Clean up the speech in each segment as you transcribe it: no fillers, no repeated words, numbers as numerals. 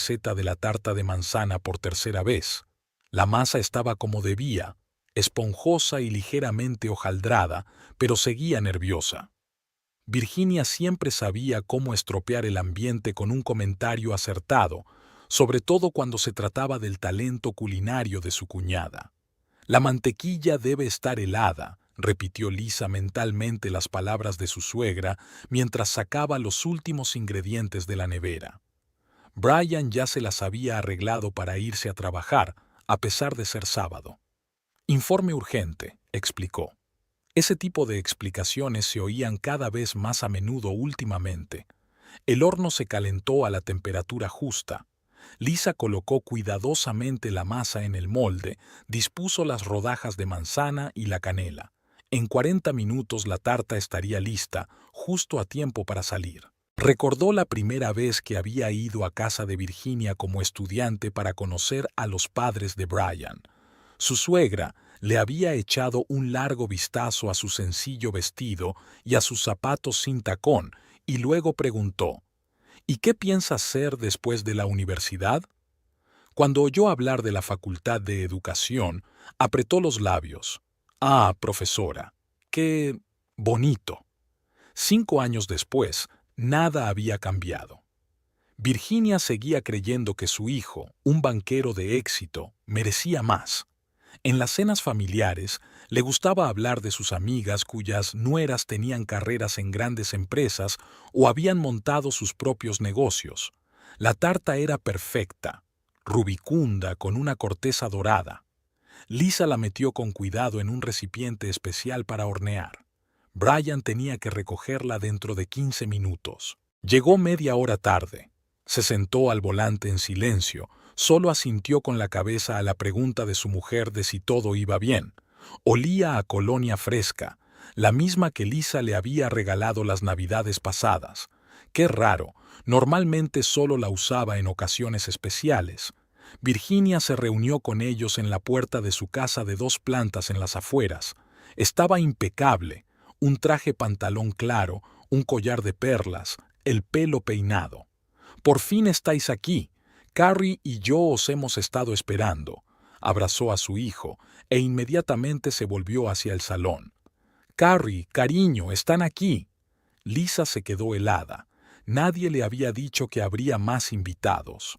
receta de la tarta de manzana por tercera vez. La masa estaba como debía, esponjosa y ligeramente hojaldrada, pero seguía nerviosa. Virginia siempre sabía cómo estropear el ambiente con un comentario acertado, sobre todo cuando se trataba del talento culinario de su cuñada. La mantequilla debe estar helada, repitió Lisa mentalmente las palabras de su suegra mientras sacaba los últimos ingredientes de la nevera. Brian ya se las había arreglado para irse a trabajar, a pesar de ser sábado. Informe urgente, explicó. Ese tipo de explicaciones se oían cada vez más a menudo últimamente. El horno se calentó a la temperatura justa. Lisa colocó cuidadosamente la masa en el molde, dispuso las rodajas de manzana y la canela. En 40 minutos la tarta estaría lista, justo a tiempo para salir. Recordó la primera vez que había ido a casa de Virginia como estudiante para conocer a los padres de Brian. Su suegra le había echado un largo vistazo a su sencillo vestido y a sus zapatos sin tacón, y luego preguntó: ¿Y qué piensa hacer después de la universidad? Cuando oyó hablar de la Facultad de Educación, apretó los labios. Ah, profesora, qué bonito. 5 años después, nada había cambiado. Virginia seguía creyendo que su hijo, un banquero de éxito, merecía más. En las cenas familiares, le gustaba hablar de sus amigas cuyas nueras tenían carreras en grandes empresas o habían montado sus propios negocios. La tarta era perfecta, rubicunda con una corteza dorada. Lisa la metió con cuidado en un recipiente especial para hornear. Brian tenía que recogerla dentro de 15 minutos. Llegó media hora tarde. Se sentó al volante en silencio. Solo asintió con la cabeza a la pregunta de su mujer de si todo iba bien. Olía a colonia fresca, la misma que Lisa le había regalado las navidades pasadas. Qué raro, normalmente solo la usaba en ocasiones especiales. Virginia se reunió con ellos en la puerta de su casa de 2 plantas en las afueras. Estaba impecable, un traje pantalón claro, un collar de perlas, el pelo peinado. «Por fin estáis aquí. Carrie y yo os hemos estado esperando», abrazó a su hijo e inmediatamente se volvió hacia el salón. «Carrie, cariño, están aquí». Lisa se quedó helada. Nadie le había dicho que habría más invitados.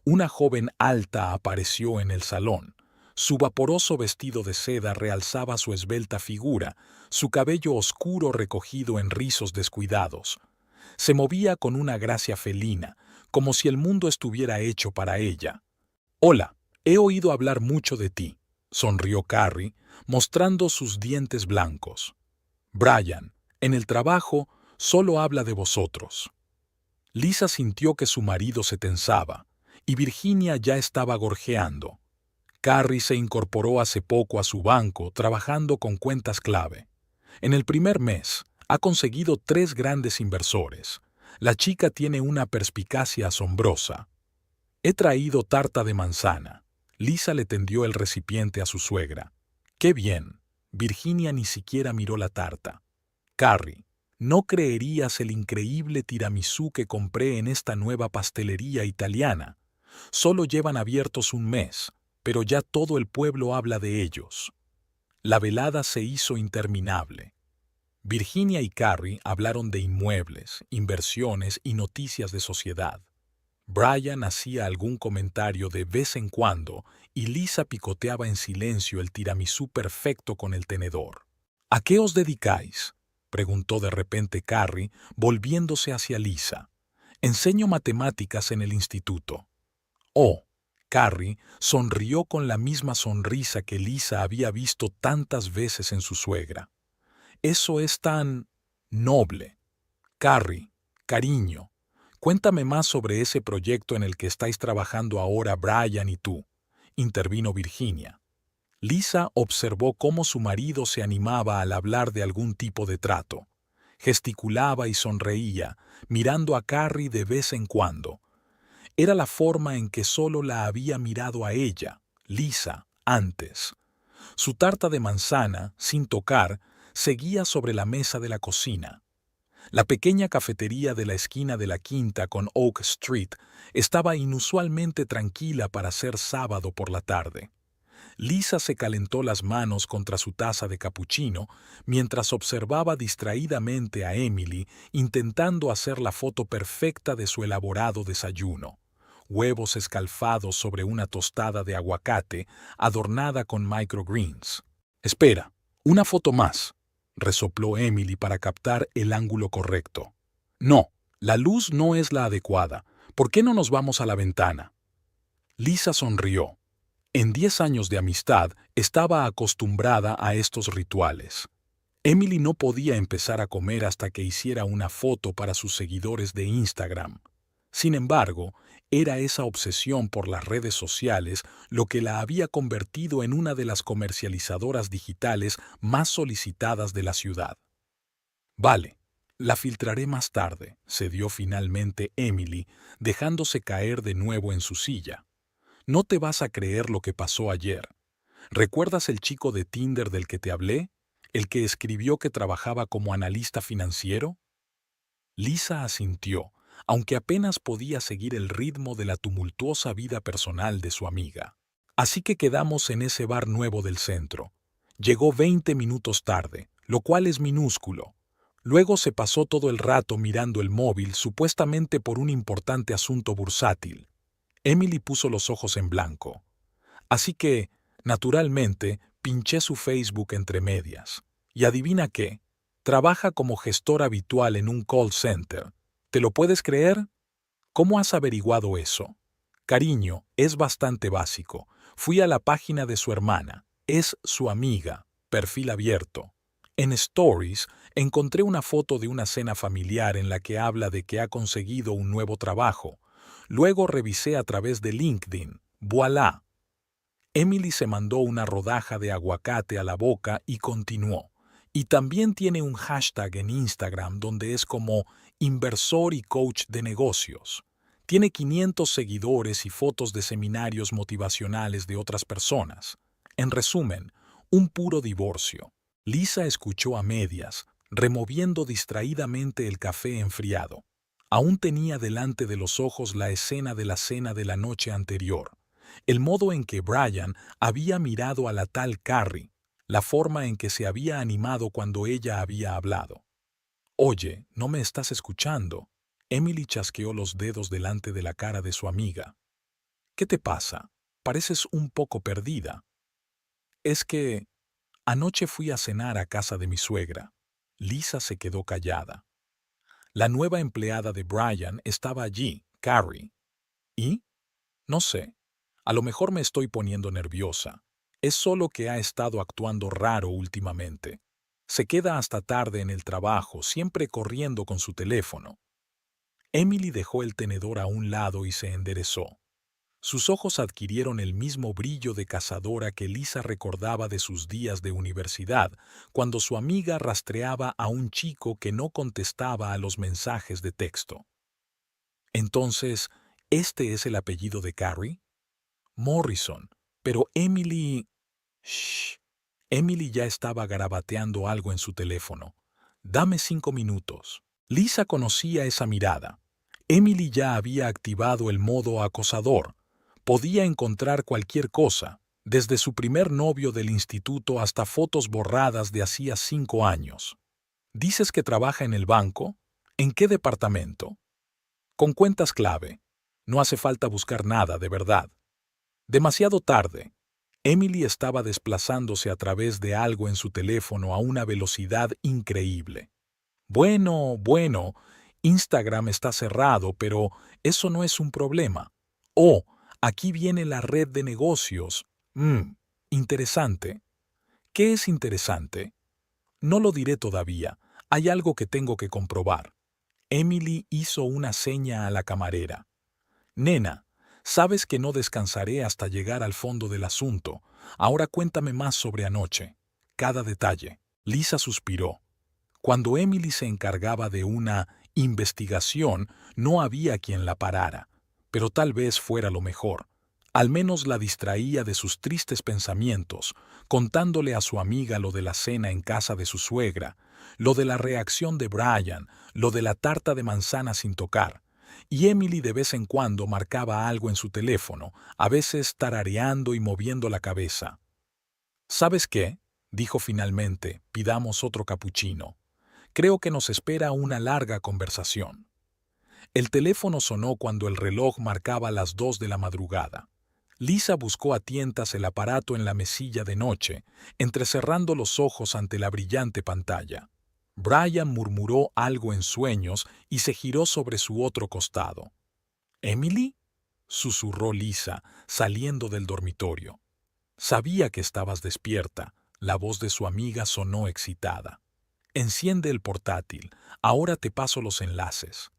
Una joven alta apareció en el salón. Su vaporoso vestido de seda realzaba su esbelta figura, su cabello oscuro recogido en rizos descuidados. Se movía con una gracia felina, como si el mundo estuviera hecho para ella. «Hola, he oído hablar mucho de ti», sonrió Carrie, mostrando sus dientes blancos. «Brian, en el trabajo, solo habla de vosotros». Lisa sintió que su marido se tensaba, y Virginia ya estaba gorjeando. Carrie se incorporó hace poco a su banco trabajando con cuentas clave. En el primer mes, ha conseguido 3 grandes inversores. La chica tiene una perspicacia asombrosa. «He traído tarta de manzana». Lisa le tendió el recipiente a su suegra. «¡Qué bien!». Virginia ni siquiera miró la tarta. «Carrie, no creerías el increíble tiramisú que compré en esta nueva pastelería italiana. Solo llevan abiertos un mes, pero ya todo el pueblo habla de ellos». La velada se hizo interminable. Virginia y Carrie hablaron de inmuebles, inversiones y noticias de sociedad. Brian hacía algún comentario de vez en cuando y Lisa picoteaba en silencio el tiramisú perfecto con el tenedor. «¿A qué os dedicáis?», preguntó de repente Carrie, volviéndose hacia Lisa. «Enseño matemáticas en el instituto». «Oh». Carrie sonrió con la misma sonrisa que Lisa había visto tantas veces en su suegra. «Eso es tan noble». «Carrie, cariño, cuéntame más sobre ese proyecto en el que estáis trabajando ahora Brian y tú», intervino Virginia. Lisa observó cómo su marido se animaba al hablar de algún tipo de trato. Gesticulaba y sonreía, mirando a Carrie de vez en cuando. Era la forma en que solo la había mirado a ella, Lisa, antes. Su tarta de manzana, sin tocar, seguía sobre la mesa de la cocina. La pequeña cafetería de la esquina de la Quinta con Oak Street estaba inusualmente tranquila para ser sábado por la tarde. Lisa se calentó las manos contra su taza de capuchino mientras observaba distraídamente a Emily intentando hacer la foto perfecta de su elaborado desayuno. Huevos escalfados sobre una tostada de aguacate adornada con microgreens. «Espera, una foto más», resopló Emily para captar el ángulo correcto. «No, la luz no es la adecuada. ¿Por qué no nos vamos a la ventana?» Lisa sonrió. En 10 años de amistad estaba acostumbrada a estos rituales. Emily no podía empezar a comer hasta que hiciera una foto para sus seguidores de Instagram. Sin embargo, era esa obsesión por las redes sociales lo que la había convertido en una de las comercializadoras digitales más solicitadas de la ciudad. «Vale, la filtraré más tarde», cedió finalmente Emily, dejándose caer de nuevo en su silla. «No te vas a creer lo que pasó ayer. ¿Recuerdas el chico de Tinder del que te hablé? ¿El que escribió que trabajaba como analista financiero?» Lisa asintió, aunque apenas podía seguir el ritmo de la tumultuosa vida personal de su amiga. «Así que quedamos en ese bar nuevo del centro. Llegó 20 minutos tarde, lo cual es minúsculo. Luego se pasó todo el rato mirando el móvil supuestamente por un importante asunto bursátil». Emily puso los ojos en blanco. «Así que, naturalmente, pinché su Facebook entre medias. Y adivina qué, trabaja como gestor habitual en un call center. ¿Te lo puedes creer? ¿Cómo has averiguado eso?» «Cariño, es bastante básico. Fui a la página de su hermana. Es su amiga. Perfil abierto. En Stories encontré una foto de una cena familiar en la que habla de que ha conseguido un nuevo trabajo. Luego revisé a través de LinkedIn. ¡Voilá!». Emily se mandó una rodaja de aguacate a la boca y continuó. «Y también tiene un hashtag en Instagram donde es como inversor y coach de negocios. Tiene 500 seguidores y fotos de seminarios motivacionales de otras personas. En resumen, un puro divorcio». Lisa escuchó a medias, removiendo distraídamente el café enfriado. Aún tenía delante de los ojos la escena de la cena de la noche anterior, el modo en que Brian había mirado a la tal Carrie, la forma en que se había animado cuando ella había hablado. «Oye, ¿no me estás escuchando?». Emily chasqueó los dedos delante de la cara de su amiga. «¿Qué te pasa? Pareces un poco perdida». «Es que anoche fui a cenar a casa de mi suegra». Lisa se quedó callada. La nueva empleada de Brian estaba allí, Carrie. ¿Y? No sé. A lo mejor me estoy poniendo nerviosa. Es solo que ha estado actuando raro últimamente. Se queda hasta tarde en el trabajo, siempre corriendo con su teléfono». Emily dejó el tenedor a un lado y se enderezó. Sus ojos adquirieron el mismo brillo de cazadora que Lisa recordaba de sus días de universidad, cuando su amiga rastreaba a un chico que no contestaba a los mensajes de texto. «Entonces, ¿este es el apellido de Carrie?» «Morrison. Pero Emily...». «Shh». Emily ya estaba garabateando algo en su teléfono. «Dame 5 minutos». Lisa conocía esa mirada. Emily ya había activado el modo acosador. Podía encontrar cualquier cosa, desde su primer novio del instituto hasta fotos borradas de hacía 5 años. «¿Dices que trabaja en el banco? ¿En qué departamento?» «Con cuentas clave. No hace falta buscar nada, de verdad». Demasiado tarde. Emily estaba desplazándose a través de algo en su teléfono a una velocidad increíble. Bueno, Instagram está cerrado, pero eso no es un problema. «Oh, aquí viene la red de negocios. Interesante». «¿Qué es interesante?» «No lo diré todavía. Hay algo que tengo que comprobar». Emily hizo una seña a la camarera. «Nena, sabes que no descansaré hasta llegar al fondo del asunto. Ahora cuéntame más sobre anoche. Cada detalle». Lisa suspiró. Cuando Emily se encargaba de una investigación, no había quien la parara, pero tal vez fuera lo mejor. Al menos la distraía de sus tristes pensamientos, contándole a su amiga lo de la cena en casa de su suegra, lo de la reacción de Brian, lo de la tarta de manzana sin tocar. Y Emily de vez en cuando marcaba algo en su teléfono, a veces tarareando y moviendo la cabeza. ¿Sabes qué?, dijo finalmente, pidamos otro capuchino. Creo que nos espera una larga conversación. El teléfono sonó cuando el reloj marcaba las 2 de la madrugada. Lisa buscó a tientas el aparato en la mesilla de noche, entrecerrando los ojos ante la brillante pantalla. Brian murmuró algo en sueños y se giró sobre su otro costado. ¿Emily?, susurró Lisa, saliendo del dormitorio. Sabía que estabas despierta. La voz de su amiga sonó excitada. Enciende el portátil. Ahora te paso los enlaces.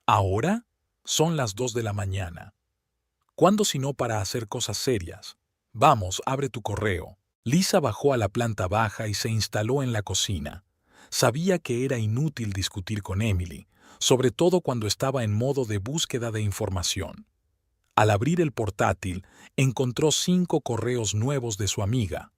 ¿Ahora? Son las 2 de la mañana. ¿Cuándo si no para hacer cosas serias? Vamos, abre tu correo. Lisa bajó a la planta baja y se instaló en la cocina. Sabía que era inútil discutir con Emily, sobre todo cuando estaba en modo de búsqueda de información. Al abrir el portátil, encontró 5 correos nuevos de su amiga.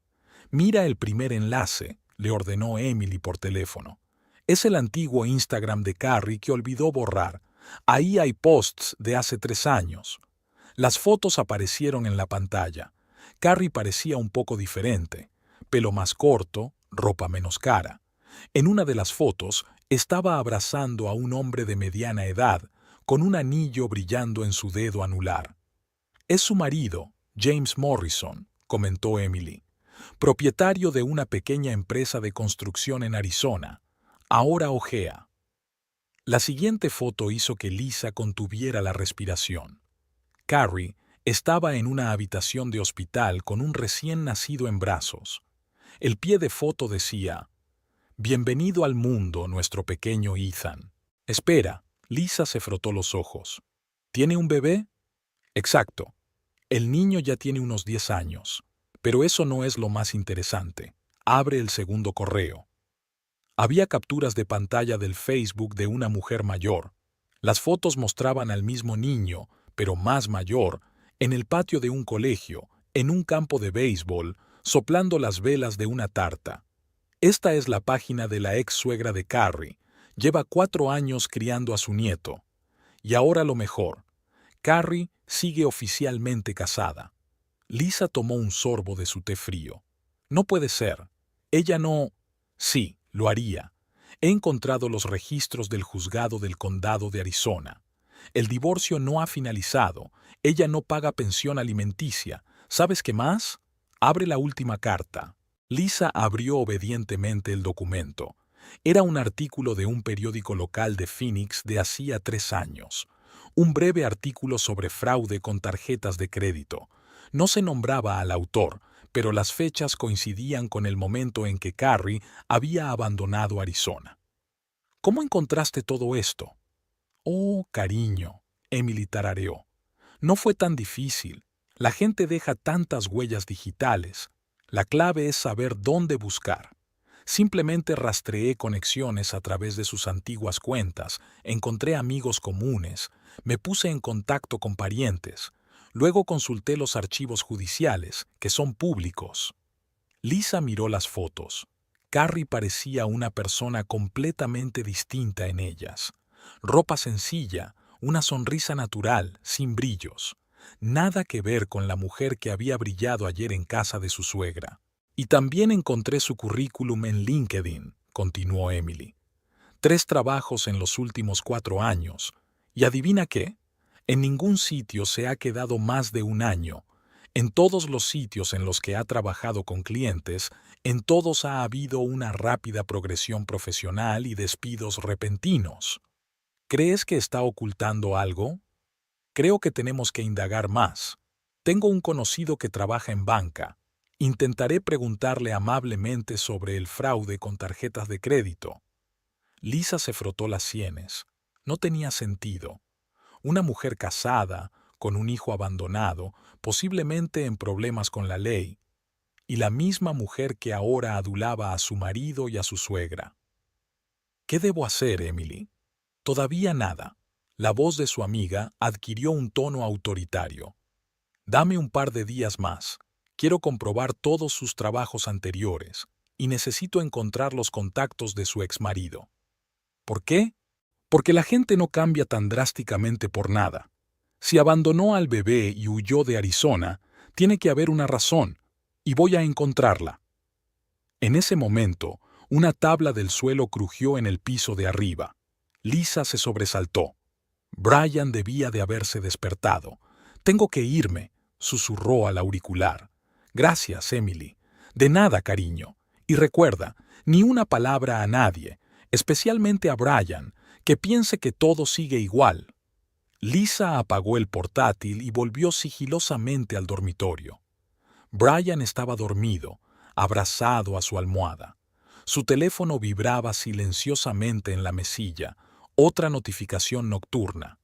Mira el primer enlace, le ordenó Emily por teléfono. Es el antiguo Instagram de Carrie que olvidó borrar. Ahí hay posts de hace 3 años. Las fotos aparecieron en la pantalla. Carrie parecía un poco diferente. Pelo más corto, ropa menos cara. En una de las fotos estaba abrazando a un hombre de mediana edad, con un anillo brillando en su dedo anular. Es su marido, James Morrison, comentó Emily, propietario de una pequeña empresa de construcción en Arizona. Ahora ojea. La siguiente foto hizo que Lisa contuviera la respiración. Carrie estaba en una habitación de hospital con un recién nacido en brazos. El pie de foto decía: «Bienvenido al mundo, nuestro pequeño Ethan». Espera, Lisa se frotó los ojos. ¿Tiene un bebé? Exacto. El niño ya tiene unos 10 años. Pero eso no es lo más interesante. Abre el segundo correo. Había capturas de pantalla del Facebook de una mujer mayor. Las fotos mostraban al mismo niño, pero más mayor, en el patio de un colegio, en un campo de béisbol, soplando las velas de una tarta. Esta es la página de la ex suegra de Carrie. Lleva 4 años criando a su nieto. Y ahora lo mejor. Carrie sigue oficialmente casada. Lisa tomó un sorbo de su té frío. No puede ser. Ella no... Sí, lo haría. He encontrado los registros del juzgado del condado de Arizona. El divorcio no ha finalizado. Ella no paga pensión alimenticia. ¿Sabes qué más? Abre la última carta. Lisa abrió obedientemente el documento. Era un artículo de un periódico local de Phoenix de hacía 3 años. Un breve artículo sobre fraude con tarjetas de crédito. No se nombraba al autor, pero las fechas coincidían con el momento en que Carrie había abandonado Arizona. ¿Cómo encontraste todo esto? Oh, cariño, Emily tarareó. No fue tan difícil. La gente deja tantas huellas digitales. La clave es saber dónde buscar. Simplemente rastreé conexiones a través de sus antiguas cuentas, encontré amigos comunes, me puse en contacto con parientes. Luego consulté los archivos judiciales, que son públicos. Lisa miró las fotos. Carrie parecía una persona completamente distinta en ellas. Ropa sencilla, una sonrisa natural, sin brillos. Nada que ver con la mujer que había brillado ayer en casa de su suegra. Y también encontré su currículum en LinkedIn, continuó Emily. 3 trabajos en los últimos 4 años. ¿Y adivina qué? En ningún sitio se ha quedado más de 1 año. En todos los sitios en los que ha trabajado con clientes, en todos ha habido una rápida progresión profesional y despidos repentinos. ¿Crees que está ocultando algo? Creo que tenemos que indagar más. Tengo un conocido que trabaja en banca. Intentaré preguntarle amablemente sobre el fraude con tarjetas de crédito. Lisa se frotó las sienes. No tenía sentido. Una mujer casada, con un hijo abandonado, posiblemente en problemas con la ley, y la misma mujer que ahora adulaba a su marido y a su suegra. ¿Qué debo hacer, Emily? Todavía nada. La voz de su amiga adquirió un tono autoritario. Dame un par de días más. Quiero comprobar todos sus trabajos anteriores y necesito encontrar los contactos de su exmarido. ¿Por qué? Porque la gente no cambia tan drásticamente por nada. Si abandonó al bebé y huyó de Arizona, tiene que haber una razón, y voy a encontrarla. En ese momento, una tabla del suelo crujió en el piso de arriba. Lisa se sobresaltó. Brian debía de haberse despertado. Tengo que irme, susurró al auricular. Gracias, Emily. De nada, cariño. Y recuerda, ni una palabra a nadie, especialmente a Brian, que piense que todo sigue igual. Lisa apagó el portátil y volvió sigilosamente al dormitorio. Brian estaba dormido, abrazado a su almohada. Su teléfono vibraba silenciosamente en la mesilla, otra notificación nocturna.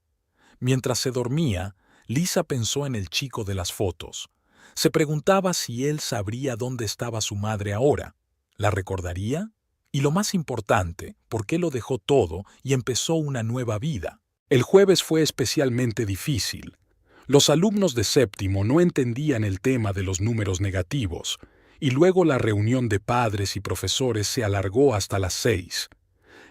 Mientras se dormía, Lisa pensó en el chico de las fotos. Se preguntaba si él sabría dónde estaba su madre ahora. ¿La recordaría? Y lo más importante, ¿por qué lo dejó todo y empezó una nueva vida? El jueves fue especialmente difícil. Los alumnos de séptimo no entendían el tema de los números negativos, y luego la reunión de padres y profesores se alargó hasta las 6.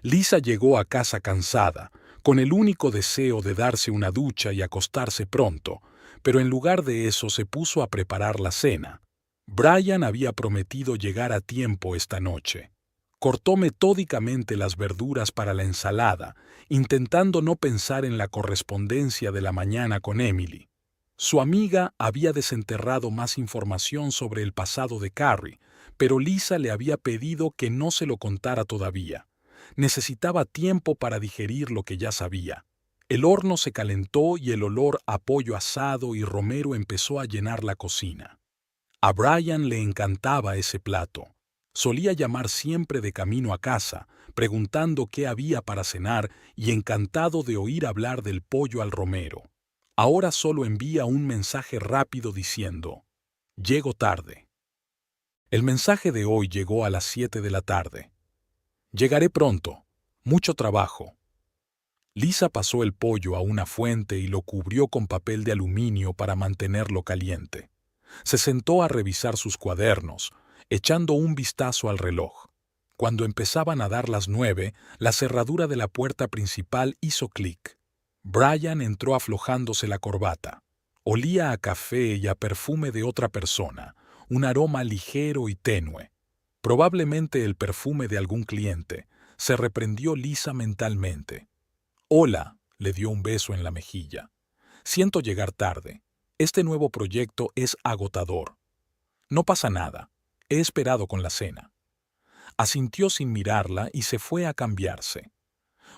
Lisa llegó a casa cansada, con el único deseo de darse una ducha y acostarse pronto, pero en lugar de eso se puso a preparar la cena. Brian había prometido llegar a tiempo esta noche. Cortó metódicamente las verduras para la ensalada, intentando no pensar en la correspondencia de la mañana con Emily. Su amiga había desenterrado más información sobre el pasado de Carrie, pero Lisa le había pedido que no se lo contara todavía. Necesitaba tiempo para digerir lo que ya sabía. El horno se calentó y el olor a pollo asado y romero empezó a llenar la cocina. A Brian le encantaba ese plato. Solía llamar siempre de camino a casa, preguntando qué había para cenar y encantado de oír hablar del pollo al romero. Ahora solo envía un mensaje rápido diciendo: «Llego tarde». El mensaje de hoy llegó a las 7 de la tarde. «Llegaré pronto. Mucho trabajo». Lisa pasó el pollo a una fuente y lo cubrió con papel de aluminio para mantenerlo caliente. Se sentó a revisar sus cuadernos, echando un vistazo al reloj. Cuando empezaban a dar las 9, la cerradura de la puerta principal hizo clic. Brian entró aflojándose la corbata. Olía a café y a perfume de otra persona, un aroma ligero y tenue. Probablemente el perfume de algún cliente. Se reprendió Lisa mentalmente. «Hola», le dio un beso en la mejilla. «Siento llegar tarde. Este nuevo proyecto es agotador». «No pasa nada. He esperado con la cena». Asintió sin mirarla y se fue a cambiarse.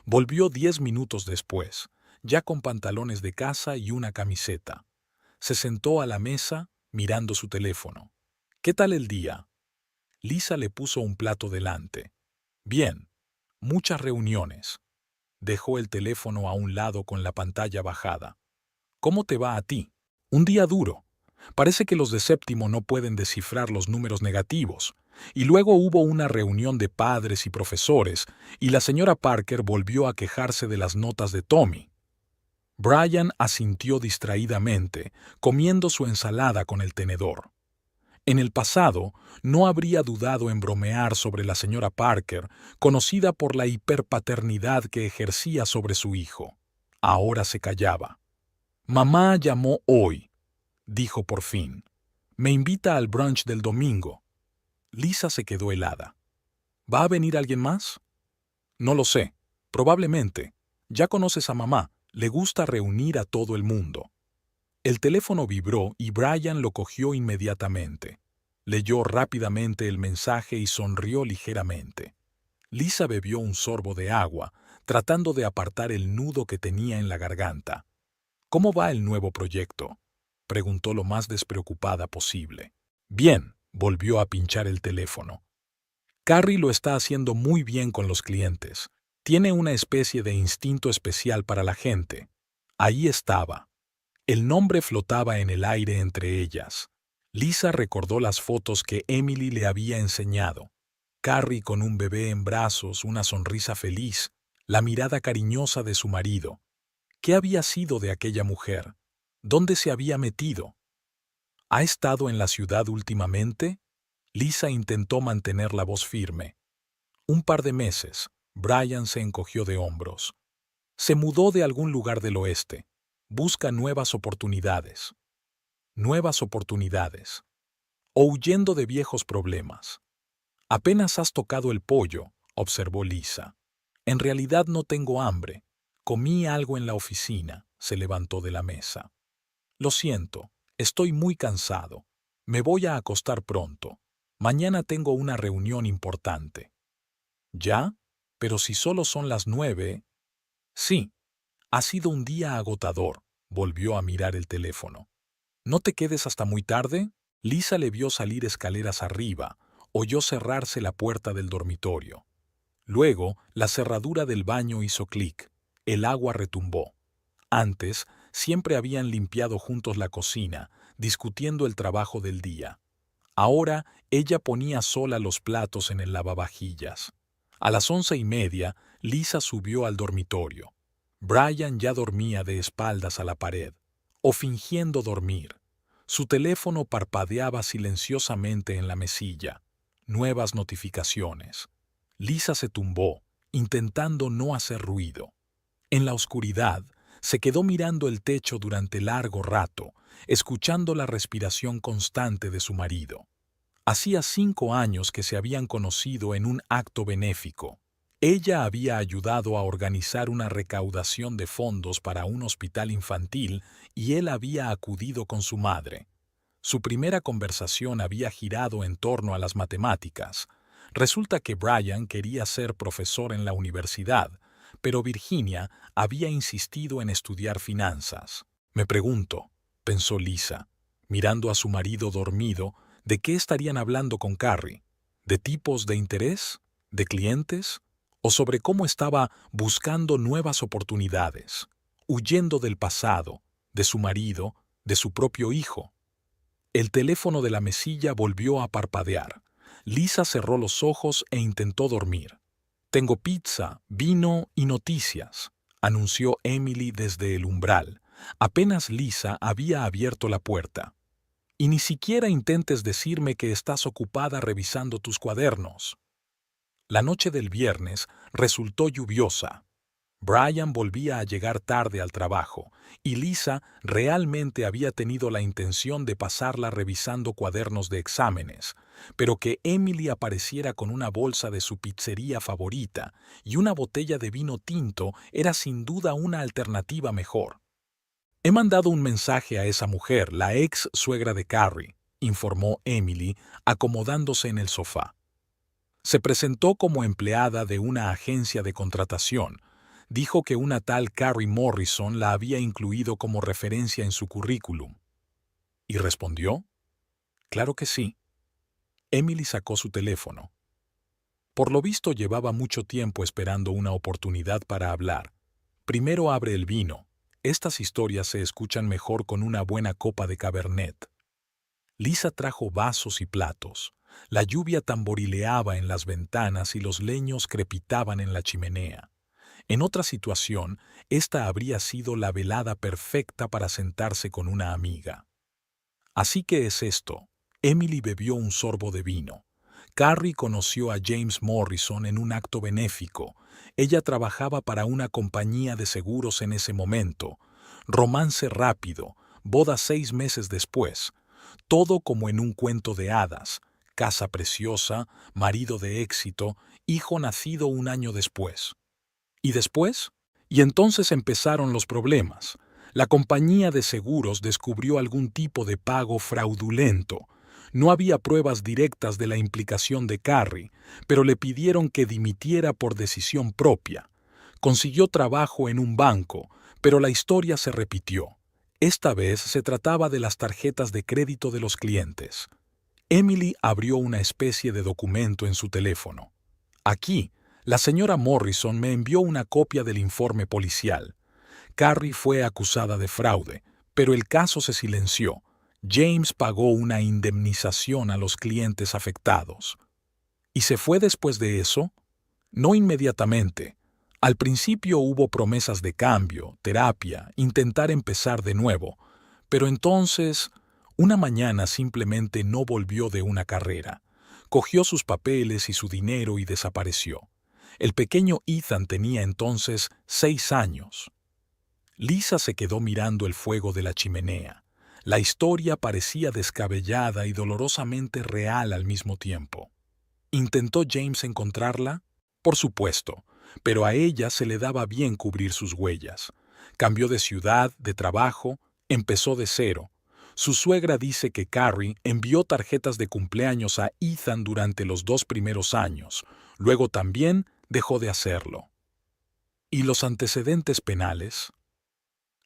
Volvió 10 minutos después, ya con pantalones de casa y una camiseta. Se sentó a la mesa, mirando su teléfono. «¿Qué tal el día?» Lisa le puso un plato delante. «Bien. Muchas reuniones». Dejó el teléfono a un lado con la pantalla bajada. «¿Cómo te va a ti?» «Un día duro. Parece que los de séptimo no pueden descifrar los números negativos. Y luego hubo una reunión de padres y profesores, y la señora Parker volvió a quejarse de las notas de Tommy». Brian asintió distraídamente, comiendo su ensalada con el tenedor. En el pasado, no habría dudado en bromear sobre la señora Parker, conocida por la hiperpaternidad que ejercía sobre su hijo. Ahora se callaba. «Mamá llamó hoy», dijo por fin. «Me invita al brunch del domingo». Lisa se quedó helada. «¿Va a venir alguien más?» «No lo sé. Probablemente. Ya conoces a mamá. Le gusta reunir a todo el mundo». El teléfono vibró y Brian lo cogió inmediatamente. Leyó rápidamente el mensaje y sonrió ligeramente. Lisa bebió un sorbo de agua, tratando de apartar el nudo que tenía en la garganta. «¿Cómo va el nuevo proyecto?», preguntó lo más despreocupada posible. «Bien», volvió a pinchar el teléfono. «Carrie lo está haciendo muy bien con los clientes. Tiene una especie de instinto especial para la gente». Ahí estaba. El nombre flotaba en el aire entre ellas. Lisa recordó las fotos que Emily le había enseñado. Carrie con un bebé en brazos, una sonrisa feliz, la mirada cariñosa de su marido. ¿Qué había sido de aquella mujer? ¿Dónde se había metido? ¿Ha estado en la ciudad últimamente? Lisa intentó mantener la voz firme. Un par de meses. Brian se encogió de hombros. Se mudó de algún lugar del oeste. Busca nuevas oportunidades. Nuevas oportunidades. O huyendo de viejos problemas. Apenas has tocado el pollo, observó Lisa. En realidad no tengo hambre. Comí algo en la oficina. Se levantó de la mesa. Lo siento, estoy muy cansado. Me voy a acostar pronto. Mañana tengo una reunión importante. ¿Ya? Pero si solo son las 9. Sí. Ha sido un día agotador. Volvió a mirar el teléfono. ¿No te quedes hasta muy tarde? Lisa le vio salir escaleras arriba. Oyó cerrarse la puerta del dormitorio. Luego, la cerradura del baño hizo clic. El agua retumbó. Antes, siempre habían limpiado juntos la cocina, discutiendo el trabajo del día. Ahora, ella ponía sola los platos en el lavavajillas. A las 11:30, Lisa subió al dormitorio. Brian ya dormía de espaldas a la pared, o fingiendo dormir. Su teléfono parpadeaba silenciosamente en la mesilla. Nuevas notificaciones. Lisa se tumbó, intentando no hacer ruido. En la oscuridad, se quedó mirando el techo durante largo rato, escuchando la respiración constante de su marido. Hacía 5 años que se habían conocido en un acto benéfico. Ella había ayudado a organizar una recaudación de fondos para un hospital infantil y él había acudido con su madre. Su primera conversación había girado en torno a las matemáticas. Resulta que Brian quería ser profesor en la universidad, pero Virginia había insistido en estudiar finanzas. Me pregunto, pensó Lisa, mirando a su marido dormido, ¿de qué estarían hablando con Carrie? ¿De tipos de interés? ¿De clientes? ¿O sobre cómo estaba buscando nuevas oportunidades? Huyendo del pasado, de su marido, de su propio hijo. El teléfono de la mesilla volvió a parpadear. Lisa cerró los ojos e intentó dormir. «Tengo pizza, vino y noticias», anunció Emily desde el umbral. Apenas Lisa había abierto la puerta. «Y ni siquiera intentes decirme que estás ocupada revisando tus cuadernos». La noche del viernes resultó lluviosa. Brian volvía a llegar tarde al trabajo, y Lisa realmente había tenido la intención de pasarla revisando cuadernos de exámenes, pero que Emily apareciera con una bolsa de su pizzería favorita y una botella de vino tinto era sin duda una alternativa mejor. «He mandado un mensaje a esa mujer, la ex suegra de Carrie», informó Emily, acomodándose en el sofá. Se presentó como empleada de una agencia de contratación. Dijo que una tal Carrie Morrison la había incluido como referencia en su currículum. ¿Y respondió? Claro que sí. Emily sacó su teléfono. Por lo visto llevaba mucho tiempo esperando una oportunidad para hablar. Primero abre el vino. Estas historias se escuchan mejor con una buena copa de Cabernet. Lisa trajo vasos y platos. La lluvia tamborileaba en las ventanas y los leños crepitaban en la chimenea. En otra situación, esta habría sido la velada perfecta para sentarse con una amiga. Así que es esto. Emily bebió un sorbo de vino. Carrie conoció a James Morrison en un acto benéfico. Ella trabajaba para una compañía de seguros en ese momento. Romance rápido, boda 6 meses después. Todo como en un cuento de hadas. Casa preciosa, marido de éxito, hijo nacido 1 año después. ¿Y después? Y entonces empezaron los problemas. La compañía de seguros descubrió algún tipo de pago fraudulento. No había pruebas directas de la implicación de Carrie, pero le pidieron que dimitiera por decisión propia. Consiguió trabajo en un banco, pero la historia se repitió. Esta vez se trataba de las tarjetas de crédito de los clientes. Emily abrió una especie de documento en su teléfono. Aquí, la señora Morrison me envió una copia del informe policial. Carrie fue acusada de fraude, pero el caso se silenció. James pagó una indemnización a los clientes afectados. ¿Y se fue después de eso? No inmediatamente. Al principio hubo promesas de cambio, terapia, intentar empezar de nuevo. Pero entonces, Una mañana simplemente no volvió de una carrera. Cogió sus papeles y su dinero y desapareció. El pequeño Ethan tenía entonces 6 años. Lisa se quedó mirando el fuego de la chimenea. La historia parecía descabellada y dolorosamente real al mismo tiempo. ¿Intentó James encontrarla? Por supuesto, pero a ella se le daba bien cubrir sus huellas. Cambió de ciudad, de trabajo, empezó de cero. Su suegra dice que Carrie envió tarjetas de cumpleaños a Ethan durante los 2 primeros años. Luego también dejó de hacerlo. ¿Y los antecedentes penales?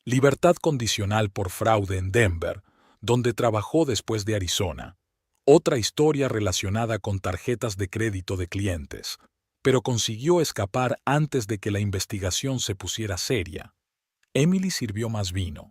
Libertad condicional por fraude en Denver, donde trabajó después de Arizona. Otra historia relacionada con tarjetas de crédito de clientes, pero consiguió escapar antes de que la investigación se pusiera seria. Emily sirvió más vino.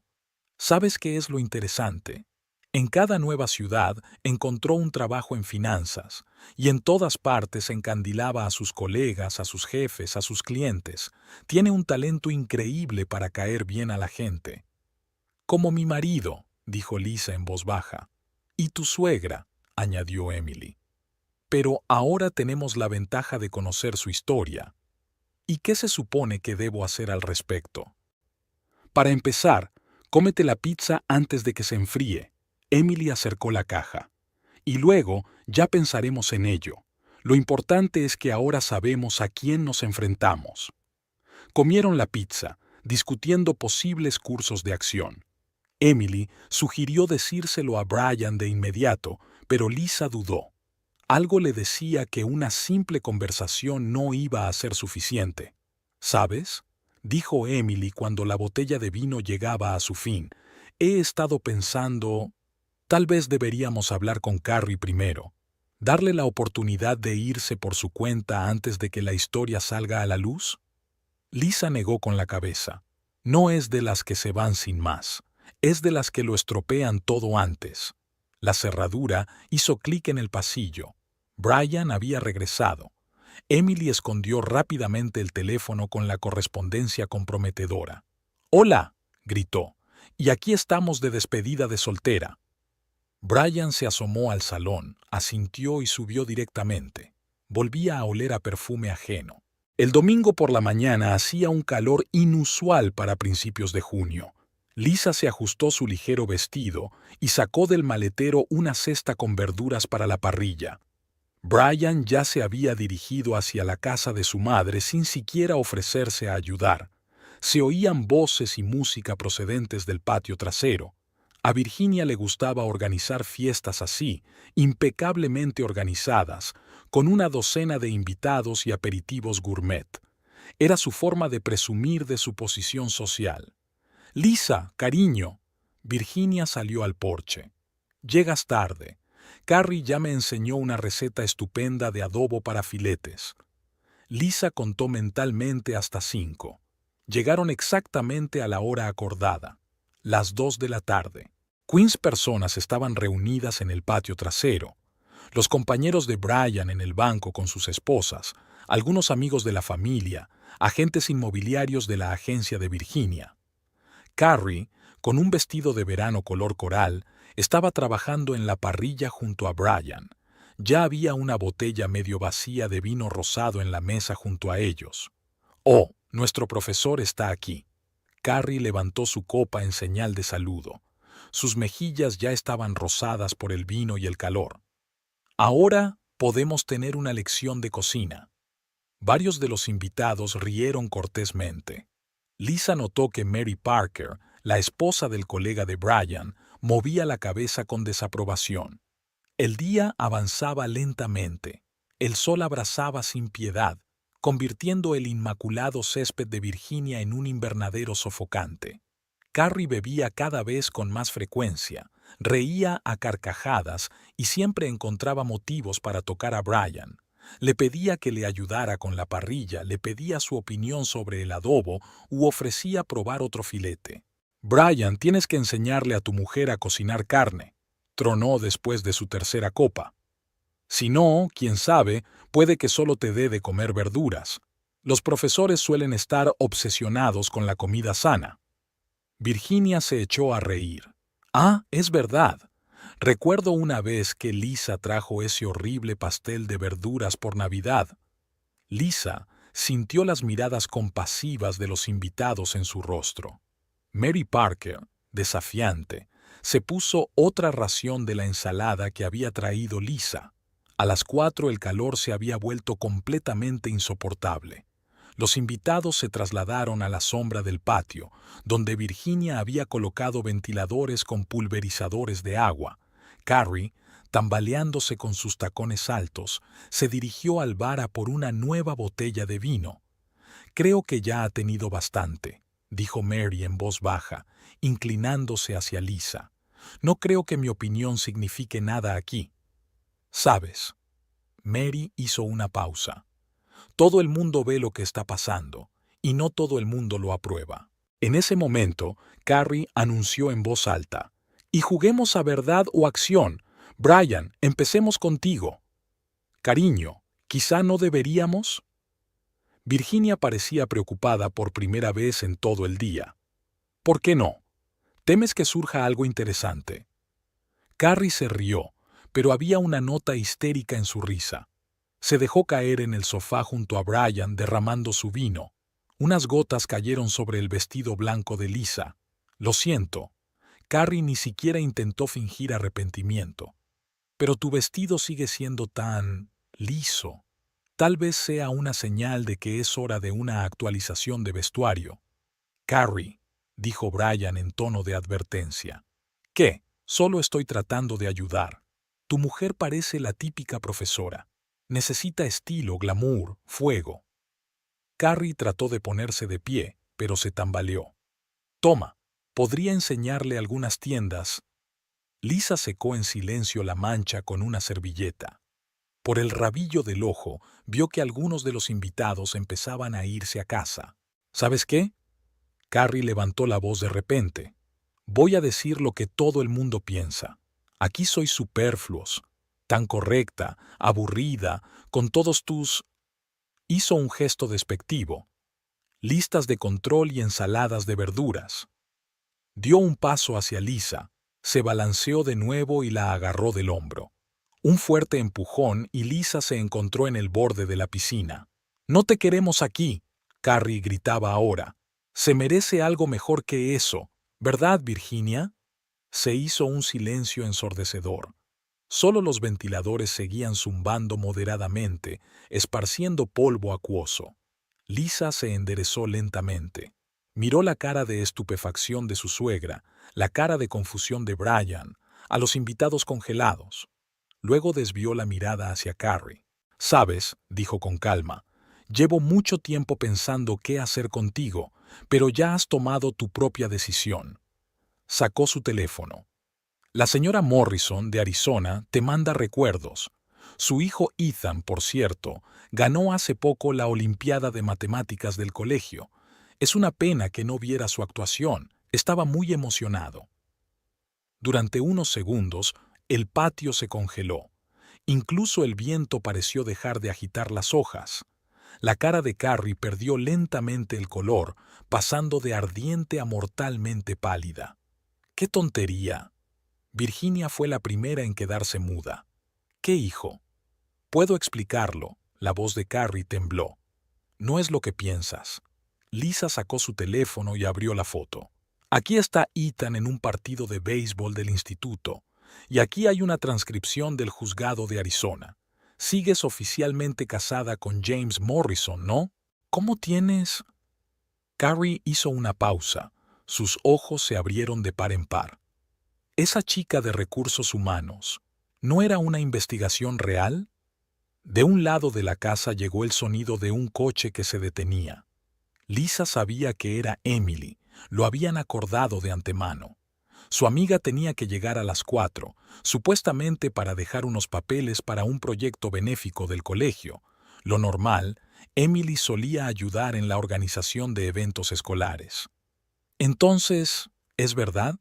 ¿Sabes qué es lo interesante? En cada nueva ciudad encontró un trabajo en finanzas y en todas partes encandilaba a sus colegas, a sus jefes, a sus clientes. Tiene un talento increíble para caer bien a la gente. Como mi marido, dijo Lisa en voz baja. Y tu suegra, añadió Emily. Pero ahora tenemos la ventaja de conocer su historia. ¿Y qué se supone que debo hacer al respecto? Para empezar, cómete la pizza antes de que se enfríe. Emily acercó la caja. Y luego ya pensaremos en ello. Lo importante es que ahora sabemos a quién nos enfrentamos. Comieron la pizza, discutiendo posibles cursos de acción. Emily sugirió decírselo a Brian de inmediato, pero Lisa dudó. Algo le decía que una simple conversación no iba a ser suficiente. ¿Sabes?, dijo Emily cuando la botella de vino llegaba a su fin. He estado pensando, tal vez deberíamos hablar con Carrie primero, darle la oportunidad de irse por su cuenta antes de que la historia salga a la luz. Lisa negó con la cabeza. No es de las que se van sin más, es de las que lo estropean todo antes. La cerradura hizo clic en el pasillo. Brian había regresado. Emily escondió rápidamente el teléfono con la correspondencia comprometedora. «¡Hola!», gritó. «Y aquí estamos de despedida de soltera». Brian se asomó al salón, asintió y subió directamente. Volvía a oler a perfume ajeno. El domingo por la mañana hacía un calor inusual para principios de junio. Lisa se ajustó su ligero vestido y sacó del maletero una cesta con verduras para la parrilla. Brian ya se había dirigido hacia la casa de su madre sin siquiera ofrecerse a ayudar. Se oían voces y música procedentes del patio trasero. A Virginia le gustaba organizar fiestas así, impecablemente organizadas, con una docena de invitados y aperitivos gourmet. Era su forma de presumir de su posición social. «Lisa, cariño». Virginia salió al porche. «Llegas tarde. Carrie ya me enseñó una receta estupenda de adobo para filetes». Lisa contó mentalmente hasta 5. Llegaron exactamente a la hora acordada, las 2 de la tarde. 15 personas estaban reunidas en el patio trasero. Los compañeros de Brian en el banco con sus esposas, algunos amigos de la familia, agentes inmobiliarios de la agencia de Virginia. Carrie, con un vestido de verano color coral, estaba trabajando en la parrilla junto a Brian. Ya había una botella medio vacía de vino rosado en la mesa junto a ellos. «Oh, nuestro profesor está aquí». Carrie levantó su copa en señal de saludo. Sus mejillas ya estaban rosadas por el vino y el calor. «Ahora podemos tener una lección de cocina». Varios de los invitados rieron cortésmente. Lisa notó que Mary Parker, la esposa del colega de Brian, movía la cabeza con desaprobación. El día avanzaba lentamente. El sol abrasaba sin piedad, convirtiendo el inmaculado césped de Virginia en un invernadero sofocante. Carrie bebía cada vez con más frecuencia, reía a carcajadas y siempre encontraba motivos para tocar a Brian. Le pedía que le ayudara con la parrilla, le pedía su opinión sobre el adobo u ofrecía probar otro filete. «Brian, tienes que enseñarle a tu mujer a cocinar carne», tronó después de su tercera copa. «Si no, quién sabe, puede que solo te dé de comer verduras. Los profesores suelen estar obsesionados con la comida sana». Virginia se echó a reír. «Ah, es verdad. Recuerdo una vez que Lisa trajo ese horrible pastel de verduras por Navidad. Lisa sintió las miradas compasivas de los invitados en su rostro. Mary Parker, desafiante, se puso otra ración de la ensalada que había traído Lisa. A las 4 el calor se había vuelto completamente insoportable. Los invitados se trasladaron a la sombra del patio, donde Virginia había colocado ventiladores con pulverizadores de agua. Carrie, tambaleándose con sus tacones altos, se dirigió al bar a por una nueva botella de vino. «Creo que ya ha tenido bastante», dijo Mary en voz baja, inclinándose hacia Lisa. «No creo que mi opinión signifique nada aquí». «¿Sabes?» Mary hizo una pausa. «Todo el mundo ve lo que está pasando, y no todo el mundo lo aprueba». En ese momento, Carrie anunció en voz alta: «Y juguemos a verdad o acción. Brian, empecemos contigo». «Cariño, ¿quizá no deberíamos?». Virginia parecía preocupada por primera vez en todo el día. «¿Por qué no? ¿Temes que surja algo interesante?». Carrie se rió, pero había una nota histérica en su risa. Se dejó caer en el sofá junto a Brian derramando su vino. Unas gotas cayeron sobre el vestido blanco de Lisa. «Lo siento». Carrie ni siquiera intentó fingir arrepentimiento. «Pero tu vestido sigue siendo tan liso. Tal vez sea una señal de que es hora de una actualización de vestuario». «Carrie», dijo Brian en tono de advertencia. «¿Qué? Solo estoy tratando de ayudar. Tu mujer parece la típica profesora. Necesita estilo, glamour, fuego». Carrie trató de ponerse de pie, pero se tambaleó. «Toma, podría enseñarle algunas tiendas». Lisa secó en silencio la mancha con una servilleta. Por el rabillo del ojo, vio que algunos de los invitados empezaban a irse a casa. «¿Sabes qué?». Carrie levantó la voz de repente. «Voy a decir lo que todo el mundo piensa. Aquí sois superfluos, tan correcta, aburrida, con todos tus...». Hizo un gesto despectivo. «Listas de control y ensaladas de verduras». Dio un paso hacia Lisa, se balanceó de nuevo y la agarró del hombro. Un fuerte empujón y Lisa se encontró en el borde de la piscina. «No te queremos aquí», Carrie gritaba ahora. «Se merece algo mejor que eso, ¿verdad, Virginia?». Se hizo un silencio ensordecedor. Solo los ventiladores seguían zumbando moderadamente, esparciendo polvo acuoso. Lisa se enderezó lentamente. Miró la cara de estupefacción de su suegra, la cara de confusión de Brian, a los invitados congelados. Luego desvió la mirada hacia Carrie. «Sabes», dijo con calma, «llevo mucho tiempo pensando qué hacer contigo, pero ya has tomado tu propia decisión». Sacó su teléfono. «La señora Morrison, de Arizona, te manda recuerdos. Su hijo Ethan, por cierto, ganó hace poco la Olimpiada de Matemáticas del colegio. Es una pena que no viera su actuación. Estaba muy emocionado». Durante unos segundos, el patio se congeló. Incluso el viento pareció dejar de agitar las hojas. La cara de Carrie perdió lentamente el color, pasando de ardiente a mortalmente pálida. «¡Qué tontería!». Virginia fue la primera en quedarse muda. «¿Qué hijo?». «Puedo explicarlo». La voz de Carrie tembló. «No es lo que piensas». Lisa sacó su teléfono y abrió la foto. «Aquí está Ethan en un partido de béisbol del instituto. Y aquí hay una transcripción del juzgado de Arizona. Sigues oficialmente casada con James Morrison, ¿no? ¿Cómo tienes...». Carrie hizo una pausa. Sus ojos se abrieron de par en par. «¿Esa chica de recursos humanos no era una investigación real?». De un lado de la casa llegó el sonido de un coche que se detenía. Lisa sabía que era Emily, lo habían acordado de antemano. Su amiga tenía que llegar a las 4, supuestamente para dejar unos papeles para un proyecto benéfico del colegio. Lo normal, Emily solía ayudar en la organización de eventos escolares. «Entonces, ¿es verdad?».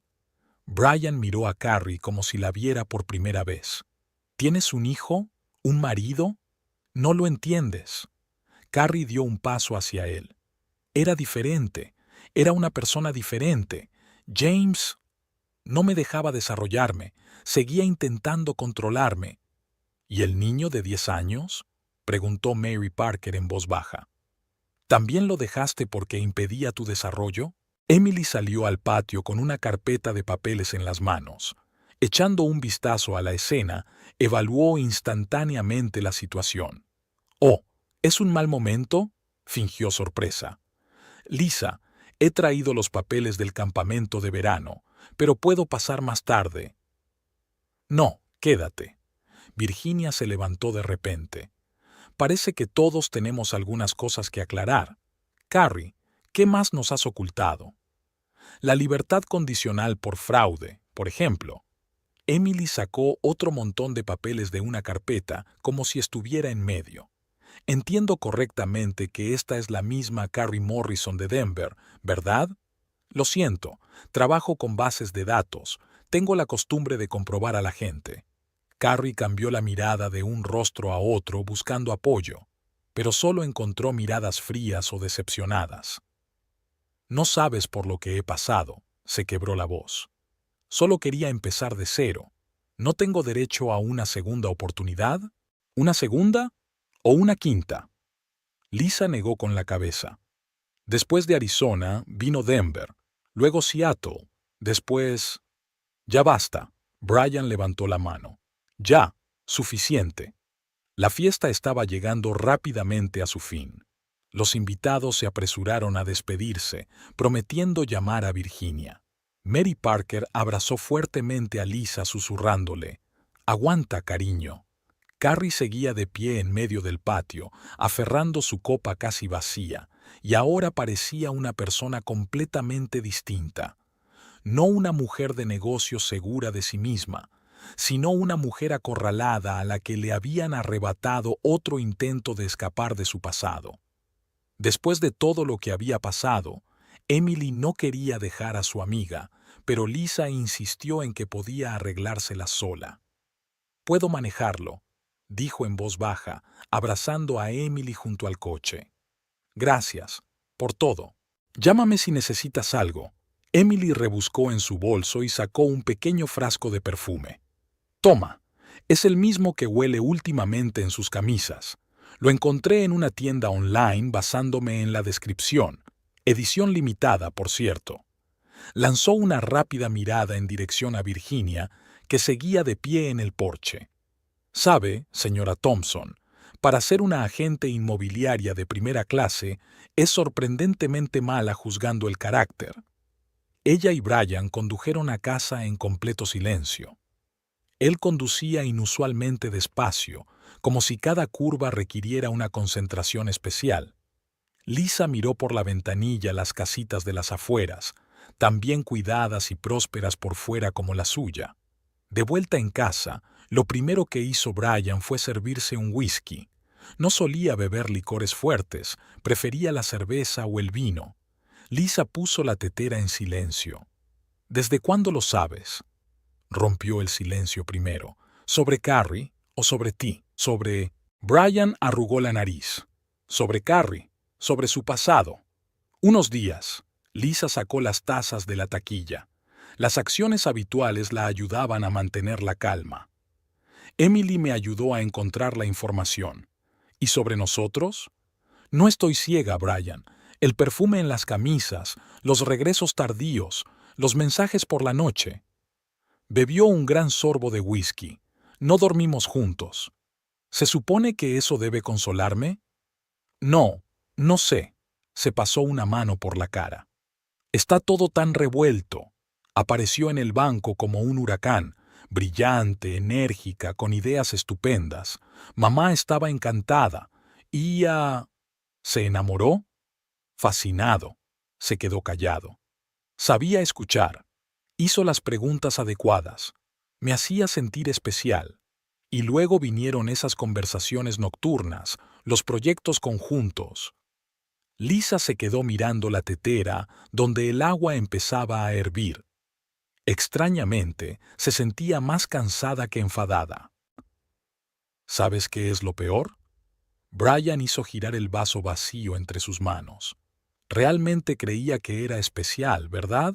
Brian miró a Carrie como si la viera por primera vez. «¿Tienes un hijo? ¿Un marido? No lo entiendes». Carrie dio un paso hacia él. Era diferente. Era una persona diferente. James... No me dejaba desarrollarme, seguía intentando controlarme. ¿Y el niño de 10 años? Preguntó Mary Parker en voz baja. ¿También lo dejaste porque impedía tu desarrollo? Emily salió al patio con una carpeta de papeles en las manos. Echando un vistazo a la escena, evaluó instantáneamente la situación. «Oh, ¿es un mal momento?», fingió sorpresa. «Lisa, he traído los papeles del campamento de verano, pero puedo pasar más tarde». «No, quédate». Virginia se levantó de repente. «Parece que todos tenemos algunas cosas que aclarar. Carrie, ¿qué más nos has ocultado?» «La libertad condicional por fraude, por ejemplo». Emily sacó otro montón de papeles de una carpeta como si estuviera en medio. «Entiendo correctamente que esta es la misma Carrie Morrison de Denver, ¿verdad?» «Lo siento, trabajo con bases de datos. Tengo la costumbre de comprobar a la gente». Carrie cambió la mirada de un rostro a otro buscando apoyo, pero solo encontró miradas frías o decepcionadas. «No sabes por lo que he pasado», se quebró la voz. «Solo quería empezar de cero. ¿No tengo derecho a una segunda oportunidad? ¿Una segunda? ¿O una quinta?» Lisa negó con la cabeza. «Después de Arizona, vino Denver, luego Seattle, después...» «Ya basta», Brian levantó la mano. «Ya, suficiente». La fiesta estaba llegando rápidamente a su fin. Los invitados se apresuraron a despedirse, prometiendo llamar a Virginia. Mary Parker abrazó fuertemente a Lisa susurrándole: «Aguanta, cariño». Carrie seguía de pie en medio del patio, aferrando su copa casi vacía, y ahora parecía una persona completamente distinta. No una mujer de negocios segura de sí misma, sino una mujer acorralada a la que le habían arrebatado otro intento de escapar de su pasado. Después de todo lo que había pasado, Emily no quería dejar a su amiga, pero Lisa insistió en que podía arreglársela sola. «Puedo manejarlo», dijo en voz baja, abrazando a Emily junto al coche. «Gracias, por todo. Llámame si necesitas algo». Emily rebuscó en su bolso y sacó un pequeño frasco de perfume. «Toma, es el mismo que huele últimamente en sus camisas. Lo encontré en una tienda online basándome en la descripción. Edición limitada, por cierto». Lanzó una rápida mirada en dirección a Virginia, que seguía de pie en el porche. «Sabe, señora Thompson, para ser una agente inmobiliaria de primera clase, es sorprendentemente mala juzgando el carácter». Ella y Brian condujeron a casa en completo silencio. Él conducía inusualmente despacio, como si cada curva requiriera una concentración especial. Lisa miró por la ventanilla las casitas de las afueras, tan bien cuidadas y prósperas por fuera como la suya. De vuelta en casa, lo primero que hizo Brian fue servirse un whisky. No solía beber licores fuertes, prefería la cerveza o el vino. Lisa puso la tetera en silencio. «¿Desde cuándo lo sabes?», rompió el silencio primero. «¿Sobre Carrie o sobre ti? Sobre...» Brian arrugó la nariz. «Sobre Carrie, sobre su pasado». «Unos días». Lisa sacó las tazas de la taquilla. Las acciones habituales la ayudaban a mantener la calma. «Emily me ayudó a encontrar la información». «¿Y sobre nosotros?». «No estoy ciega, Brian. El perfume en las camisas, los regresos tardíos, los mensajes por la noche». Bebió un gran sorbo de whisky. «No dormimos juntos». «¿Se supone que eso debe consolarme?». «No, no sé». Se pasó una mano por la cara. «Está todo tan revuelto». Apareció en el banco como un huracán, brillante, enérgica, con ideas estupendas. Mamá estaba encantada. Y ¿se enamoró? Fascinado. Se quedó callado. Sabía escuchar. Hizo las preguntas adecuadas. Me hacía sentir especial. Y luego vinieron esas conversaciones nocturnas, los proyectos conjuntos. Lisa se quedó mirando la tetera, donde el agua empezaba a hervir. Extrañamente, se sentía más cansada que enfadada. ¿Sabes qué es lo peor? Brian hizo girar el vaso vacío entre sus manos. Realmente creía que era especial, ¿verdad?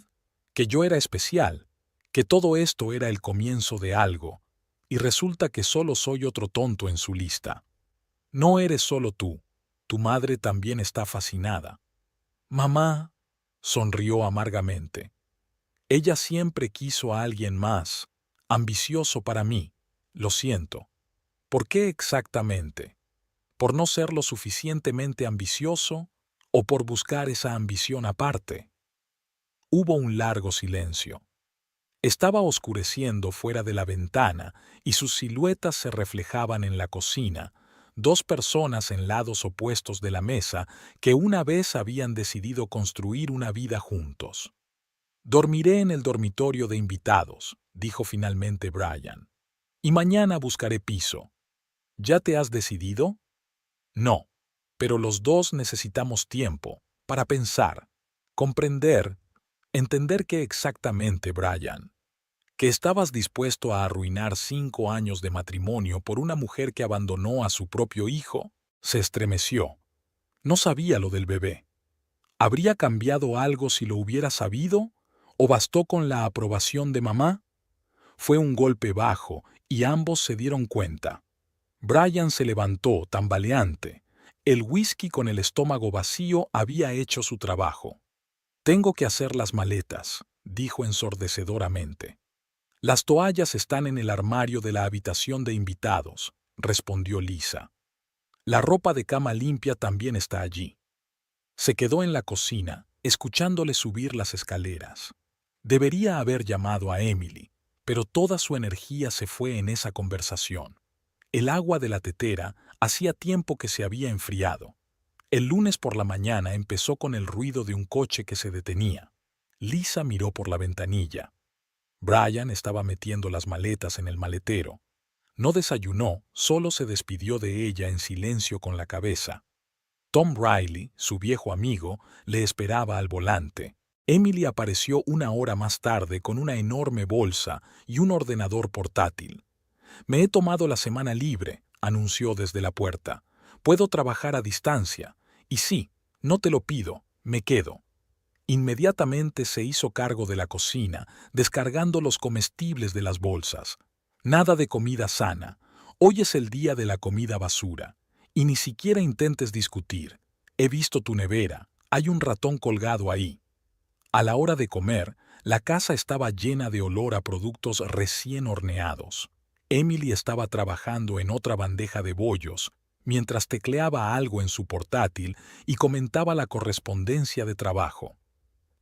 Que yo era especial, que todo esto era el comienzo de algo, y resulta que solo soy otro tonto en su lista. No eres solo tú, tu madre también está fascinada. Mamá, sonrió amargamente. Ella siempre quiso a alguien más, ambicioso para mí. Lo siento. ¿Por qué exactamente? ¿Por no ser lo suficientemente ambicioso o por buscar esa ambición aparte? Hubo un largo silencio. Estaba oscureciendo fuera de la ventana y sus siluetas se reflejaban en la cocina, dos personas en lados opuestos de la mesa que una vez habían decidido construir una vida juntos. Dormiré en el dormitorio de invitados, dijo finalmente Brian. Y mañana buscaré piso. ¿Ya te has decidido? No, pero los dos necesitamos tiempo para pensar, comprender, entender qué exactamente, Brian. Que estabas dispuesto a arruinar 5 años de matrimonio por una mujer que abandonó a su propio hijo, se estremeció. No sabía lo del bebé. ¿Habría cambiado algo si lo hubiera sabido? ¿O bastó con la aprobación de mamá? Fue un golpe bajo y ambos se dieron cuenta. Brian se levantó, tambaleante. El whisky con el estómago vacío había hecho su trabajo. Tengo que hacer las maletas, dijo ensordecedoramente. Las toallas están en el armario de la habitación de invitados, respondió Lisa. La ropa de cama limpia también está allí. Se quedó en la cocina, escuchándole subir las escaleras. Debería haber llamado a Emily, pero toda su energía se fue en esa conversación. El agua de la tetera hacía tiempo que se había enfriado. El lunes por la mañana empezó con el ruido de un coche que se detenía. Lisa miró por la ventanilla. Brian estaba metiendo las maletas en el maletero. No desayunó, solo se despidió de ella en silencio con la cabeza. Tom Riley, su viejo amigo, le esperaba al volante. Emily apareció 1 hora más tarde con una enorme bolsa y un ordenador portátil. Me he tomado la semana libre, anunció desde la puerta. Puedo trabajar a distancia. Y sí, no te lo pido, me quedo. Inmediatamente se hizo cargo de la cocina, descargando los comestibles de las bolsas. Nada de comida sana. Hoy es el día de la comida basura. Y ni siquiera intentes discutir. He visto tu nevera. Hay un ratón colgado ahí. A la hora de comer, la casa estaba llena de olor a productos recién horneados. Emily estaba trabajando en otra bandeja de bollos, mientras tecleaba algo en su portátil y comentaba la correspondencia de trabajo.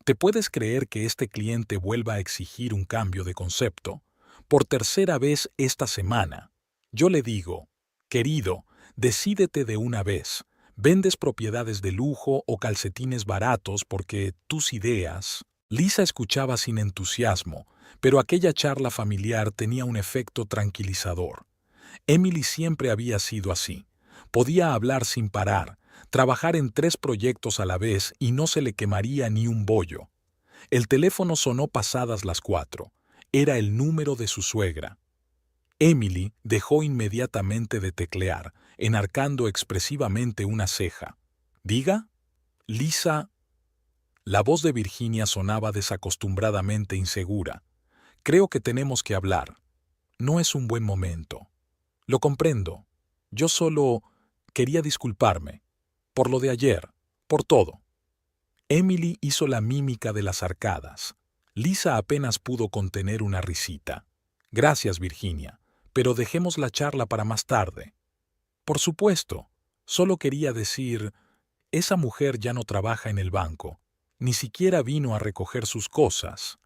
¿Te puedes creer que este cliente vuelva a exigir un cambio de concepto? Por tercera vez esta semana. Yo le digo, querido, decídete de una vez. ¿Vendes propiedades de lujo o calcetines baratos porque tus ideas? Lisa escuchaba sin entusiasmo, pero aquella charla familiar tenía un efecto tranquilizador. Emily siempre había sido así. Podía hablar sin parar, trabajar en 3 proyectos a la vez y no se le quemaría ni un bollo. El teléfono sonó pasadas las 4. Era el número de su suegra. Emily dejó inmediatamente de teclear, enarcando expresivamente una ceja. ¿Diga? Lisa. La voz de Virginia sonaba desacostumbradamente insegura. Creo que tenemos que hablar. No es un buen momento. Lo comprendo. Yo solo quería disculparme. Por lo de ayer. Por todo. Emily hizo la mímica de las arcadas. Lisa apenas pudo contener una risita. Gracias, Virginia, pero dejemos la charla para más tarde. Por supuesto. Solo quería decir, esa mujer ya no trabaja en el banco. Ni siquiera vino a recoger sus cosas.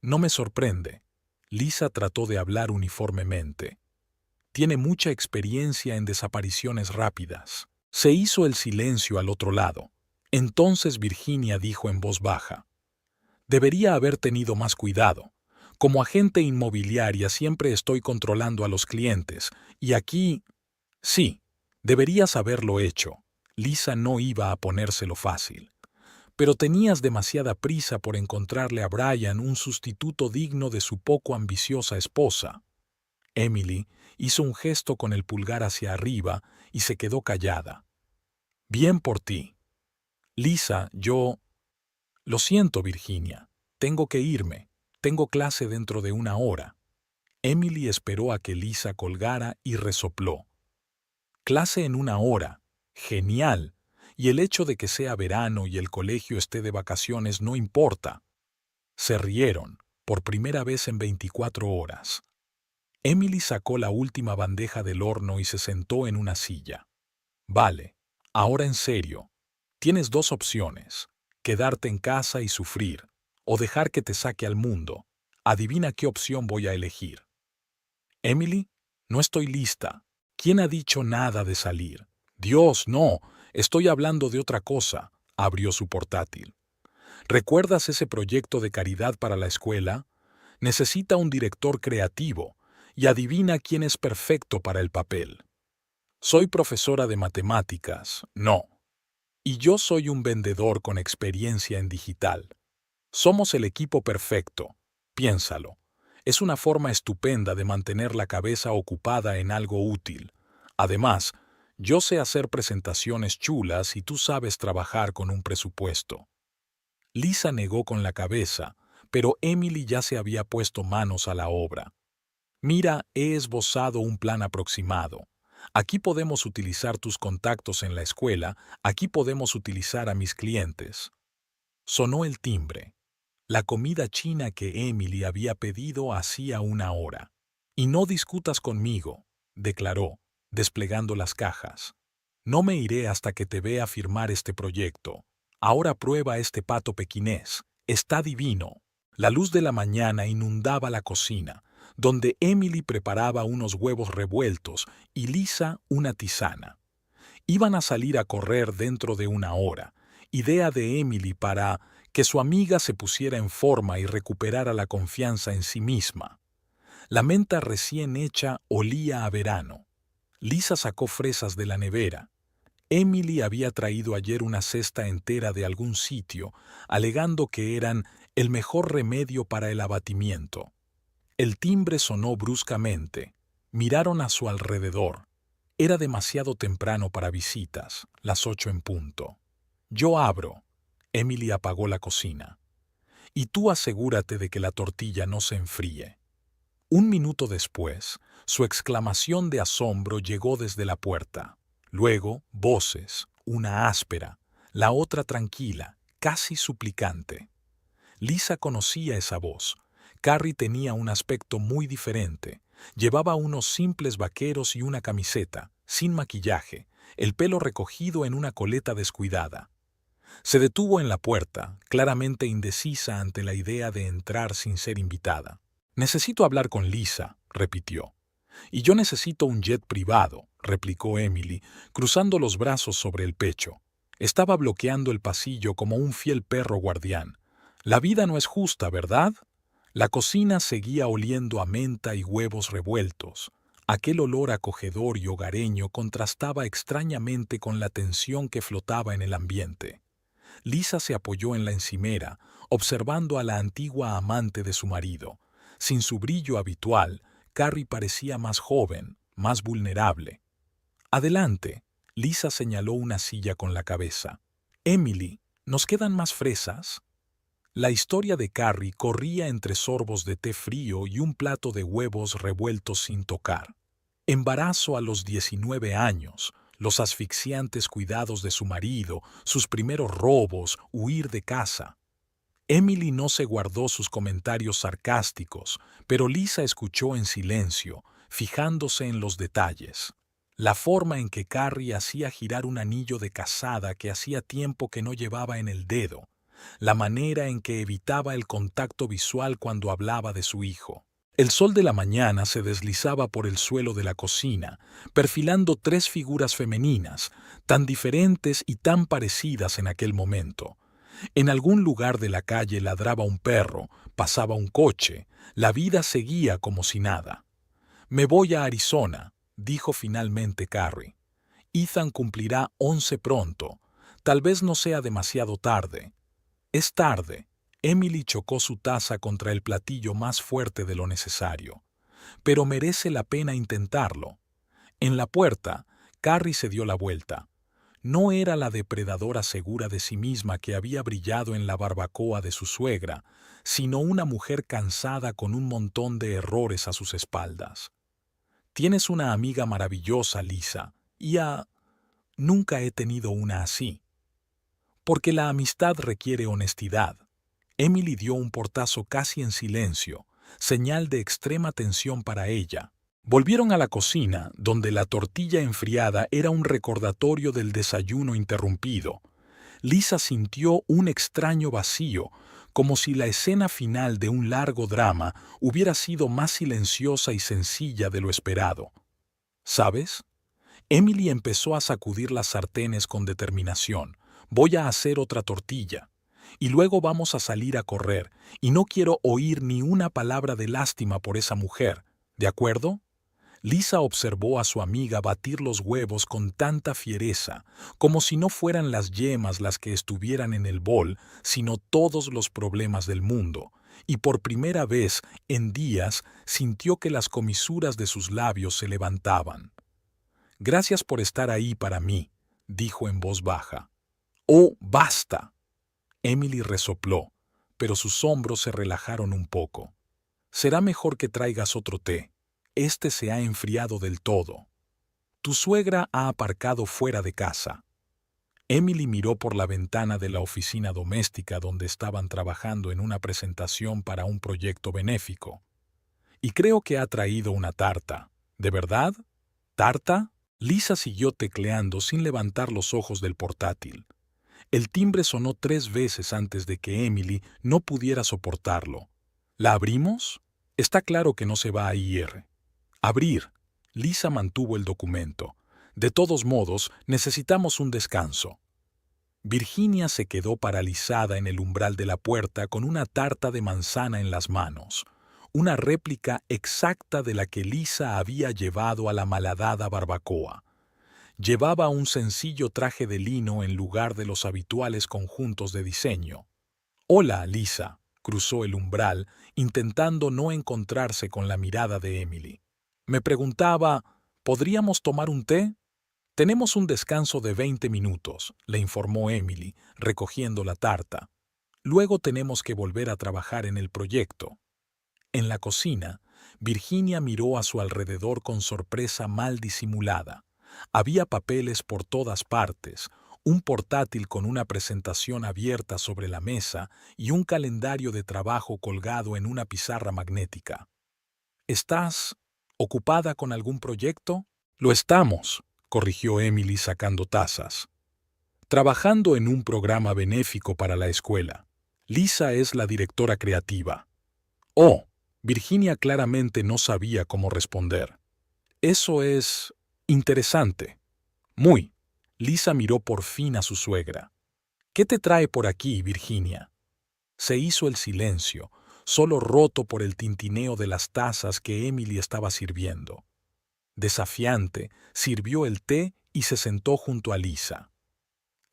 No me sorprende. Lisa trató de hablar uniformemente. Tiene mucha experiencia en desapariciones rápidas. Se hizo el silencio al otro lado. Entonces Virginia dijo en voz baja. Debería haber tenido más cuidado. Como agente inmobiliaria siempre estoy controlando a los clientes, y aquí... Sí, deberías haberlo hecho. Lisa no iba a ponérselo fácil. Pero tenías demasiada prisa por encontrarle a Brian un sustituto digno de su poco ambiciosa esposa. Emily hizo un gesto con el pulgar hacia arriba y se quedó callada. Bien por ti. Lisa, yo... Lo siento, Virginia. Tengo que irme. tengo clase dentro de 1 hora. Emily esperó a que Lisa colgara y resopló. Clase en 1 hora. Genial. Y el hecho de que sea verano y el colegio esté de vacaciones no importa. Se rieron, por primera vez en 24 horas. Emily sacó la última bandeja del horno y se sentó en una silla. Vale, ahora en serio. Tienes 2 opciones: quedarte en casa y sufrir, o dejar que te saque al mundo. Adivina qué opción voy a elegir. Emily, no estoy lista. ¿Quién ha dicho nada de salir? Dios, no, estoy hablando de otra cosa. Abrió su portátil. ¿Recuerdas ese proyecto de caridad para la escuela? Necesita un director creativo, y adivina quién es perfecto para el papel. Soy profesora de matemáticas, no. Y yo soy un vendedor con experiencia en digital. Somos el equipo perfecto. Piénsalo. Es una forma estupenda de mantener la cabeza ocupada en algo útil. Además, yo sé hacer presentaciones chulas y tú sabes trabajar con un presupuesto. Lisa negó con la cabeza, pero Emily ya se había puesto manos a la obra. Mira, he esbozado un plan aproximado. Aquí podemos utilizar tus contactos en la escuela, aquí podemos utilizar a mis clientes. Sonó el timbre. La comida china que Emily había pedido hacía 1 hora. Y no discutas conmigo, declaró, desplegando las cajas. No me iré hasta que te vea firmar este proyecto. Ahora prueba este pato pequinés. Está divino. La luz de la mañana inundaba la cocina, donde Emily preparaba unos huevos revueltos y Lisa una tisana. Iban a salir a correr dentro de 1 hora, idea de Emily para que su amiga se pusiera en forma y recuperara la confianza en sí misma. La menta recién hecha olía a verano. Lisa sacó fresas de la nevera. Emily había traído ayer una cesta entera de algún sitio, alegando que eran el mejor remedio para el abatimiento. El timbre sonó bruscamente. Miraron a su alrededor. Era demasiado temprano para visitas, las 8 en punto. Yo abro. Emily apagó la cocina. Y tú asegúrate de que la tortilla no se enfríe. 1 minuto después, su exclamación de asombro llegó desde la puerta. Luego, voces, una áspera, la otra tranquila, casi suplicante. Lisa conocía esa voz. Carrie tenía un aspecto muy diferente. Llevaba unos simples vaqueros y una camiseta, sin maquillaje, el pelo recogido en una coleta descuidada. Se detuvo en la puerta, claramente indecisa ante la idea de entrar sin ser invitada. «Necesito hablar con Lisa», repitió. «Y yo necesito un jet privado», replicó Emily, cruzando los brazos sobre el pecho. Estaba bloqueando el pasillo como un fiel perro guardián. «La vida no es justa, ¿verdad?» La cocina seguía oliendo a menta y huevos revueltos. Aquel olor acogedor y hogareño contrastaba extrañamente con la tensión que flotaba en el ambiente. Lisa se apoyó en la encimera, observando a la antigua amante de su marido. Sin su brillo habitual, Carrie parecía más joven, más vulnerable. «Adelante», Lisa señaló una silla con la cabeza. «Emily, ¿nos quedan más fresas?» La historia de Carrie corría entre sorbos de té frío y un plato de huevos revueltos sin tocar. Embarazo a los 19 años, los asfixiantes cuidados de su marido, sus primeros robos, huir de casa. Emily no se guardó sus comentarios sarcásticos, pero Lisa escuchó en silencio, fijándose en los detalles. La forma en que Carrie hacía girar un anillo de casada que hacía tiempo que no llevaba en el dedo, la manera en que evitaba el contacto visual cuando hablaba de su hijo. El sol de la mañana se deslizaba por el suelo de la cocina, perfilando 3 figuras femeninas, tan diferentes y tan parecidas en aquel momento. En algún lugar de la calle ladraba un perro, pasaba un coche, la vida seguía como si nada. «Me voy a Arizona», dijo finalmente Carrie. «Ethan cumplirá 11 pronto. Tal vez no sea demasiado tarde». «Es tarde». Emily chocó su taza contra el platillo más fuerte de lo necesario. «Pero merece la pena intentarlo». En la puerta, Carrie se dio la vuelta. No era la depredadora segura de sí misma que había brillado en la barbacoa de su suegra, sino una mujer cansada con un montón de errores a sus espaldas. Tienes una amiga maravillosa, Lisa, nunca he tenido una así. Porque la amistad requiere honestidad. Emily dio un portazo casi en silencio, señal de extrema tensión para ella. Volvieron a la cocina, donde la tortilla enfriada era un recordatorio del desayuno interrumpido. Lisa sintió un extraño vacío, como si la escena final de un largo drama hubiera sido más silenciosa y sencilla de lo esperado. ¿Sabes? Emily empezó a sacudir las sartenes con determinación. Voy a hacer otra tortilla. Y luego vamos a salir a correr, y no quiero oír ni una palabra de lástima por esa mujer. ¿De acuerdo? Lisa observó a su amiga batir los huevos con tanta fiereza, como si no fueran las yemas las que estuvieran en el bol, sino todos los problemas del mundo, y por primera vez en días sintió que las comisuras de sus labios se levantaban. «Gracias por estar ahí para mí», dijo en voz baja. «¡Oh, basta!». Emily resopló, pero sus hombros se relajaron un poco. «Será mejor que traigas otro té. Este se ha enfriado del todo. Tu suegra ha aparcado fuera de casa». Emily miró por la ventana de la oficina doméstica donde estaban trabajando en una presentación para un proyecto benéfico. «Y creo que ha traído una tarta. ¿De verdad? ¿Tarta?». Lisa siguió tecleando sin levantar los ojos del portátil. El timbre sonó 3 veces antes de que Emily no pudiera soportarlo. ¿La abrimos? Está claro que no se va a ir. Abrir. Lisa mantuvo el documento. De todos modos, necesitamos un descanso. Virginia se quedó paralizada en el umbral de la puerta con una tarta de manzana en las manos, una réplica exacta de la que Lisa había llevado a la malhadada barbacoa. Llevaba un sencillo traje de lino en lugar de los habituales conjuntos de diseño. «Hola, Lisa», cruzó el umbral, intentando no encontrarse con la mirada de Emily. «Me preguntaba, ¿podríamos tomar un té?» «Tenemos un descanso de 20 minutos», le informó Emily, recogiendo la tarta. «Luego tenemos que volver a trabajar en el proyecto». En la cocina, Virginia miró a su alrededor con sorpresa mal disimulada. Había papeles por todas partes, un portátil con una presentación abierta sobre la mesa y un calendario de trabajo colgado en una pizarra magnética. «¿Estás ocupada con algún proyecto?» «Lo estamos», corrigió Emily sacando tazas. «Trabajando en un programa benéfico para la escuela. Lisa es la directora creativa». «Oh». Virginia claramente no sabía cómo responder. «Eso es interesante». «Muy». Lisa miró por fin a su suegra. «¿Qué te trae por aquí, Virginia?». Se hizo el silencio, solo roto por el tintineo de las tazas que Emily estaba sirviendo. Desafiante, sirvió el té y se sentó junto a Lisa.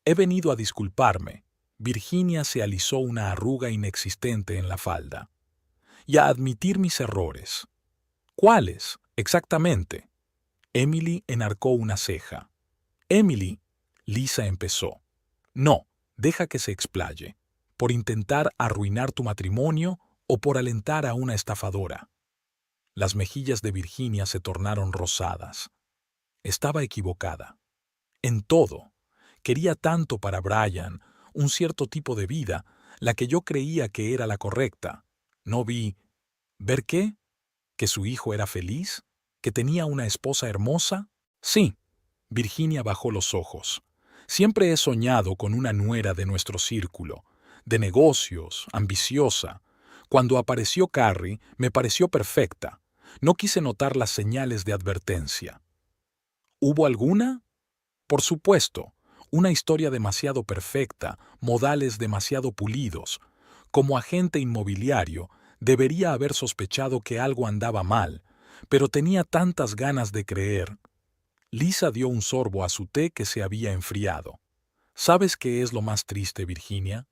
«He venido a disculparme». Virginia se alisó una arruga inexistente en la falda. «Y a admitir mis errores». «¿Cuáles, exactamente?». Emily enarcó una ceja. «Emily», Lisa empezó. «No, deja que se explaye. ¿Por intentar arruinar tu matrimonio o por alentar a una estafadora?». Las mejillas de Virginia se tornaron rosadas. Estaba equivocada. En todo. Quería tanto para Brian, un cierto tipo de vida, la que yo creía que era la correcta. No vi... ¿Ver qué? ¿Que su hijo era feliz? ¿Que tenía una esposa hermosa? Sí. Virginia bajó los ojos. Siempre he soñado con una nuera de nuestro círculo, de negocios, ambiciosa. Cuando apareció Carrie, me pareció perfecta. No quise notar las señales de advertencia. ¿Hubo alguna? Por supuesto. Una historia demasiado perfecta, modales demasiado pulidos. Como agente inmobiliario, debería haber sospechado que algo andaba mal, pero tenía tantas ganas de creer. Lisa dio un sorbo a su té que se había enfriado. ¿Sabes qué es lo más triste, Virginia?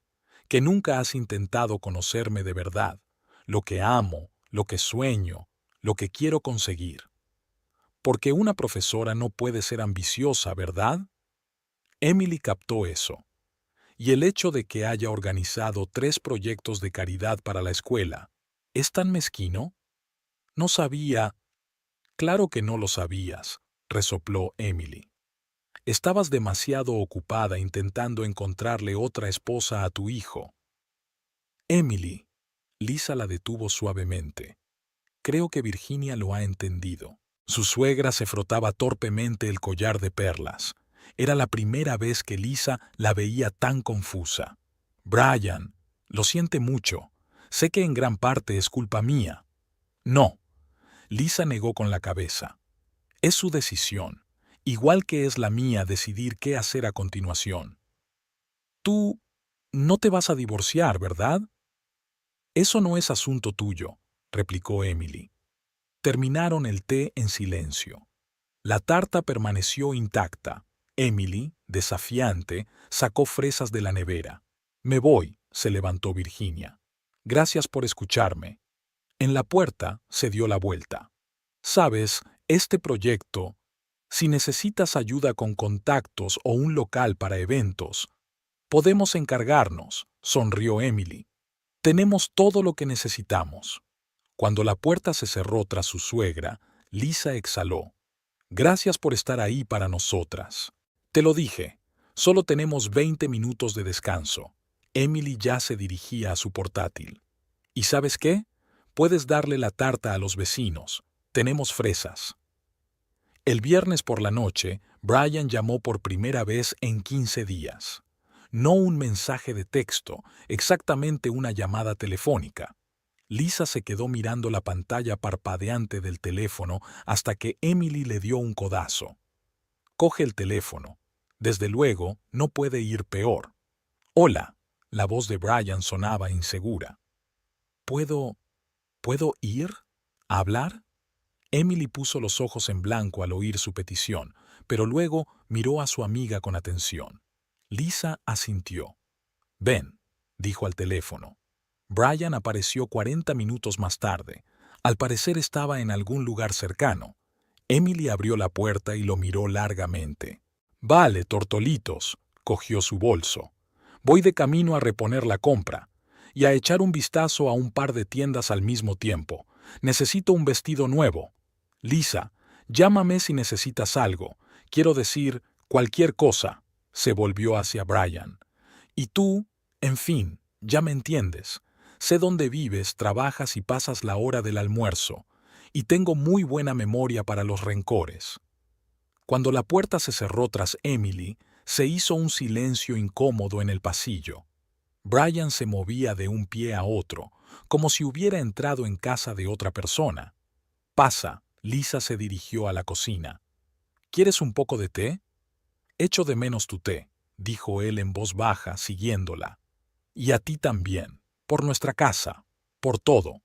Que nunca has intentado conocerme de verdad, lo que amo, lo que sueño, lo que quiero conseguir. Porque una profesora no puede ser ambiciosa, ¿verdad? Emily captó eso. Y el hecho de que haya organizado 3 proyectos de caridad para la escuela, ¿es tan mezquino? No sabía. Claro que no lo sabías, resopló Emily. Estabas demasiado ocupada intentando encontrarle otra esposa a tu hijo. Emily. Lisa la detuvo suavemente. Creo que Virginia lo ha entendido. Su suegra se frotaba torpemente el collar de perlas. Era la primera vez que Lisa la veía tan confusa. Brian, lo siente mucho. Sé que en gran parte es culpa mía. No. Lisa negó con la cabeza. Es su decisión, igual que es la mía decidir qué hacer a continuación. Tú no te vas a divorciar, ¿verdad? Eso no es asunto tuyo, replicó Emily. Terminaron el té en silencio. La tarta permaneció intacta. Emily, desafiante, sacó fresas de la nevera. Me voy, se levantó Virginia. Gracias por escucharme. En la puerta se dio la vuelta. Sabes, este proyecto, si necesitas ayuda con contactos o un local para eventos, podemos encargarnos, sonrió Emily. Tenemos todo lo que necesitamos. Cuando la puerta se cerró tras su suegra, Lisa exhaló. Gracias por estar ahí para nosotras. Te lo dije, solo tenemos 20 minutos de descanso. Emily ya se dirigía a su portátil. ¿Y sabes qué? Puedes darle la tarta a los vecinos. Tenemos fresas. El viernes por la noche, Brian llamó por primera vez en 15 días. No un mensaje de texto, exactamente una llamada telefónica. Lisa se quedó mirando la pantalla parpadeante del teléfono hasta que Emily le dio un codazo. Coge el teléfono. Desde luego, no puede ir peor. Hola. La voz de Brian sonaba insegura. ¿Puedo ir? ¿A hablar? Emily puso los ojos en blanco al oír su petición, pero luego miró a su amiga con atención. Lisa asintió. Ven, dijo al teléfono. Brian apareció 40 minutos más tarde. Al parecer estaba en algún lugar cercano. Emily abrió la puerta y lo miró largamente. Vale, tortolitos, cogió su bolso. Voy de camino a reponer la compra y a echar un vistazo a un par de tiendas al mismo tiempo. Necesito un vestido nuevo. Lisa, llámame si necesitas algo. Quiero decir, cualquier cosa. Se volvió hacia Brian. Y tú, en fin, ya me entiendes. Sé dónde vives, trabajas y pasas la hora del almuerzo. Y tengo muy buena memoria para los rencores. Cuando la puerta se cerró tras Emily, se hizo un silencio incómodo en el pasillo. Brian se movía de un pie a otro, como si hubiera entrado en casa de otra persona. Pasa, Lisa se dirigió a la cocina. ¿Quieres un poco de té? Echo de menos tu té, dijo él en voz baja, siguiéndola. Y a ti también, por nuestra casa, por todo.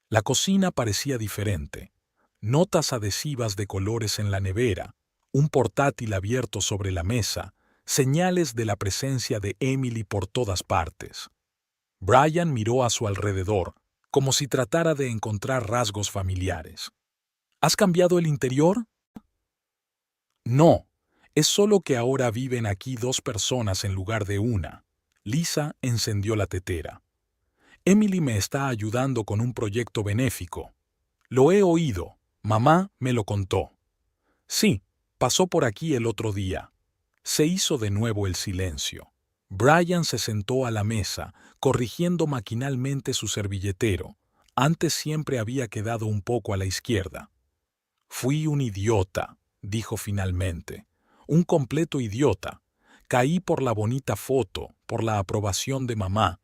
La cocina parecía diferente. Notas adhesivas de colores en la nevera, un portátil abierto sobre la mesa, señales de la presencia de Emily por todas partes. Brian miró a su alrededor, como si tratara de encontrar rasgos familiares. ¿Has cambiado el interior? No, es solo que ahora viven aquí 2 personas en lugar de una. Lisa encendió la tetera. Emily me está ayudando con un proyecto benéfico. Lo he oído, mamá me lo contó. Sí, pasó por aquí el otro día. Se hizo de nuevo el silencio. Brian se sentó a la mesa, corrigiendo maquinalmente su servilletero. Antes siempre había quedado un poco a la izquierda. Fui un idiota, dijo finalmente. Un completo idiota. Caí por la bonita foto, por la aprobación de mamá.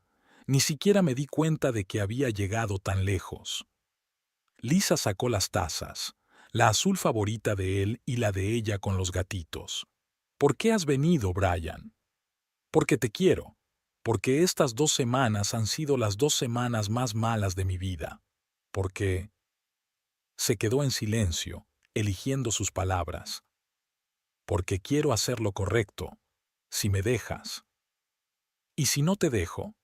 Ni siquiera me di cuenta de que había llegado tan lejos. Lisa sacó las tazas, la azul favorita de él y la de ella con los gatitos. ¿Por qué has venido, Brian? Porque te quiero. Porque estas 2 semanas han sido las 2 semanas más malas de mi vida. Porque... Se quedó en silencio, eligiendo sus palabras. Porque quiero hacer lo correcto, si me dejas. ¿Y si no te dejo?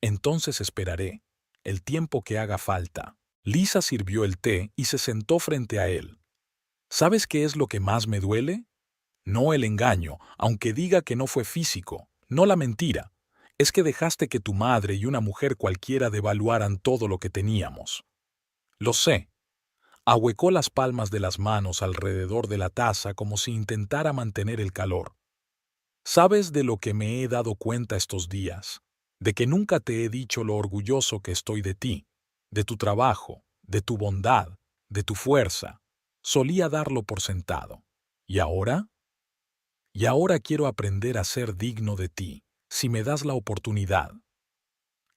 Entonces esperaré, el tiempo que haga falta. Lisa sirvió el té y se sentó frente a él. ¿Sabes qué es lo que más me duele? No el engaño, aunque diga que no fue físico, no la mentira. Es que dejaste que tu madre y una mujer cualquiera devaluaran todo lo que teníamos. Lo sé. Ahuecó las palmas de las manos alrededor de la taza como si intentara mantener el calor. ¿Sabes de lo que me he dado cuenta estos días? De que nunca te he dicho lo orgulloso que estoy de ti, de tu trabajo, de tu bondad, de tu fuerza. Solía darlo por sentado. ¿Y ahora? Y ahora quiero aprender a ser digno de ti, si me das la oportunidad.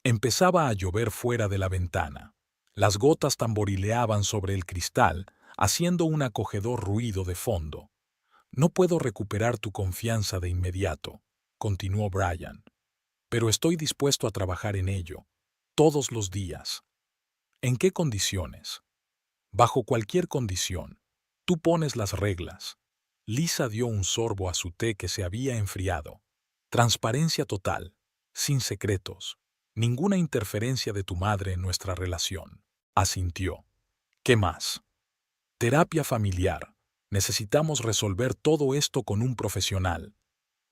Empezaba a llover fuera de la ventana. Las gotas tamborileaban sobre el cristal, haciendo un acogedor ruido de fondo. No puedo recuperar tu confianza de inmediato, continuó Brian, pero estoy dispuesto a trabajar en ello, todos los días. ¿En qué condiciones? Bajo cualquier condición. Tú pones las reglas. Lisa dio un sorbo a su té que se había enfriado. Transparencia total, sin secretos, ninguna interferencia de tu madre en nuestra relación. Asintió. ¿Qué más? Terapia familiar. Necesitamos resolver todo esto con un profesional.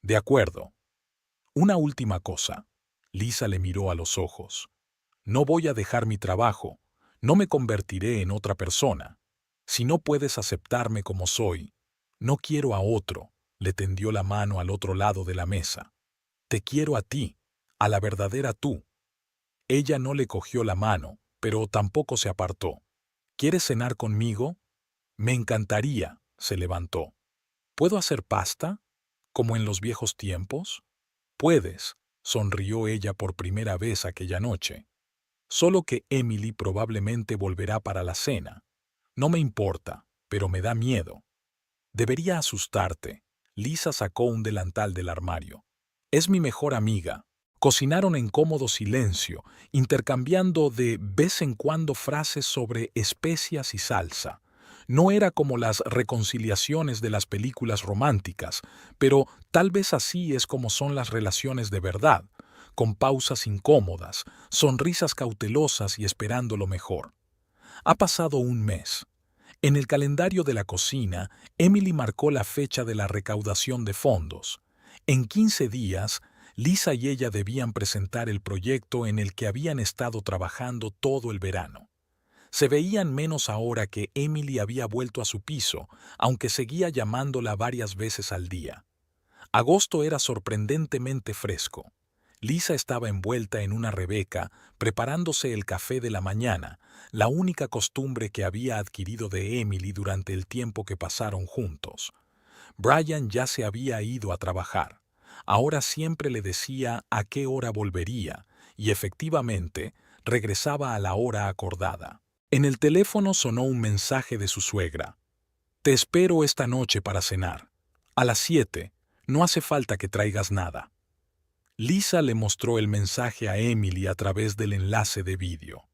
De acuerdo. Una última cosa. Lisa le miró a los ojos. No voy a dejar mi trabajo. No me convertiré en otra persona. Si no puedes aceptarme como soy, no quiero a otro. Le tendió la mano al otro lado de la mesa. Te quiero a ti, a la verdadera tú. Ella no le cogió la mano, pero tampoco se apartó. ¿Quieres cenar conmigo? Me encantaría, se levantó. ¿Puedo hacer pasta? ¿Como en los viejos tiempos? Puedes, sonrió ella por primera vez aquella noche. Solo que Emily probablemente volverá para la cena. No me importa, pero me da miedo. Debería asustarte. Lisa sacó un delantal del armario. Es mi mejor amiga. Cocinaron en cómodo silencio, intercambiando de vez en cuando frases sobre especias y salsa. No era como las reconciliaciones de las películas románticas, pero tal vez así es como son las relaciones de verdad, con pausas incómodas, sonrisas cautelosas y esperando lo mejor. Ha pasado un mes. En el calendario de la cocina, Emily marcó la fecha de la recaudación de fondos. En 15 días, Lisa y ella debían presentar el proyecto en el que habían estado trabajando todo el verano. Se veían menos ahora que Emily había vuelto a su piso, aunque seguía llamándola varias veces al día. Agosto era sorprendentemente fresco. Lisa estaba envuelta en una rebeca, preparándose el café de la mañana, la única costumbre que había adquirido de Emily durante el tiempo que pasaron juntos. Brian ya se había ido a trabajar. Ahora siempre le decía a qué hora volvería, y efectivamente regresaba a la hora acordada. En el teléfono sonó un mensaje de su suegra. Te espero esta noche para cenar. A las 7. No hace falta que traigas nada. Lisa le mostró el mensaje a Emily a través del enlace de vídeo.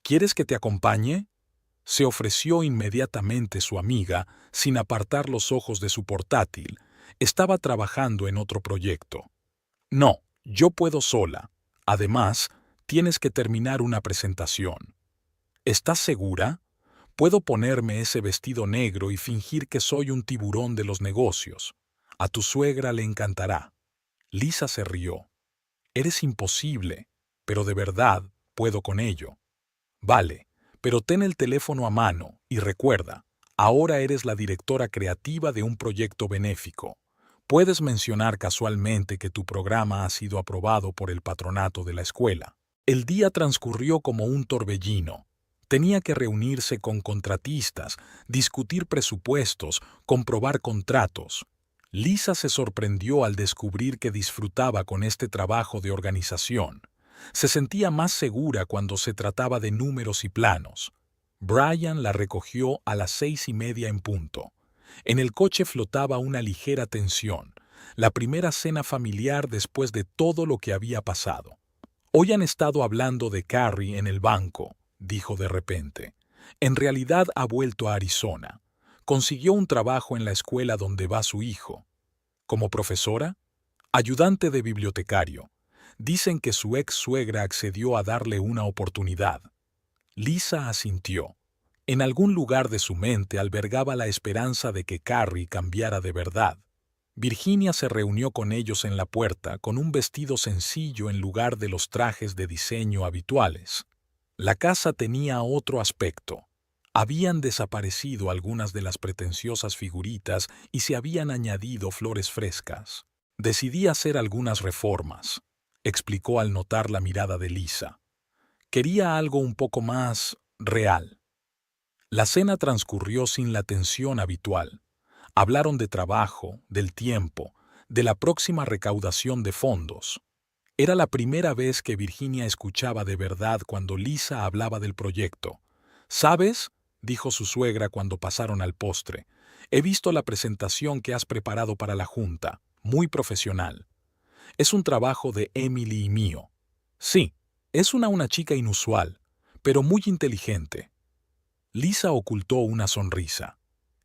¿Quieres que te acompañe? Se ofreció inmediatamente su amiga, sin apartar los ojos de su portátil. Estaba trabajando en otro proyecto. No, yo puedo sola. Además, tienes que terminar una presentación. ¿Estás segura? Puedo ponerme ese vestido negro y fingir que soy un tiburón de los negocios. A tu suegra le encantará. Lisa se rió. Eres imposible, pero de verdad puedo con ello. Vale, pero ten el teléfono a mano y recuerda, ahora eres la directora creativa de un proyecto benéfico. Puedes mencionar casualmente que tu programa ha sido aprobado por el patronato de la escuela. El día transcurrió como un torbellino. Tenía que reunirse con contratistas, discutir presupuestos, comprobar contratos. Lisa se sorprendió al descubrir que disfrutaba con este trabajo de organización. Se sentía más segura cuando se trataba de números y planos. Brian la recogió a las 6:30 en punto. En el coche flotaba una ligera tensión, la primera cena familiar después de todo lo que había pasado. Hoy han estado hablando de Carrie en el banco, dijo de repente. En realidad ha vuelto a Arizona. Consiguió un trabajo en la escuela donde va su hijo. ¿Como profesora? Ayudante de bibliotecario. Dicen que su ex suegra accedió a darle una oportunidad. Lisa asintió. En algún lugar de su mente albergaba la esperanza de que Carrie cambiara de verdad. Virginia se reunió con ellos en la puerta con un vestido sencillo en lugar de los trajes de diseño habituales. La casa tenía otro aspecto. Habían desaparecido algunas de las pretenciosas figuritas y se habían añadido flores frescas. Decidí hacer algunas reformas, explicó al notar la mirada de Lisa. Quería algo un poco más real. La cena transcurrió sin la tensión habitual. Hablaron de trabajo, del tiempo, de la próxima recaudación de fondos. Era la primera vez que Virginia escuchaba de verdad cuando Lisa hablaba del proyecto. ¿Sabes?, dijo su suegra cuando pasaron al postre. He visto la presentación que has preparado para la junta, muy profesional. Es un trabajo de Emily y mío. Sí, es una chica inusual, pero muy inteligente. Lisa ocultó una sonrisa.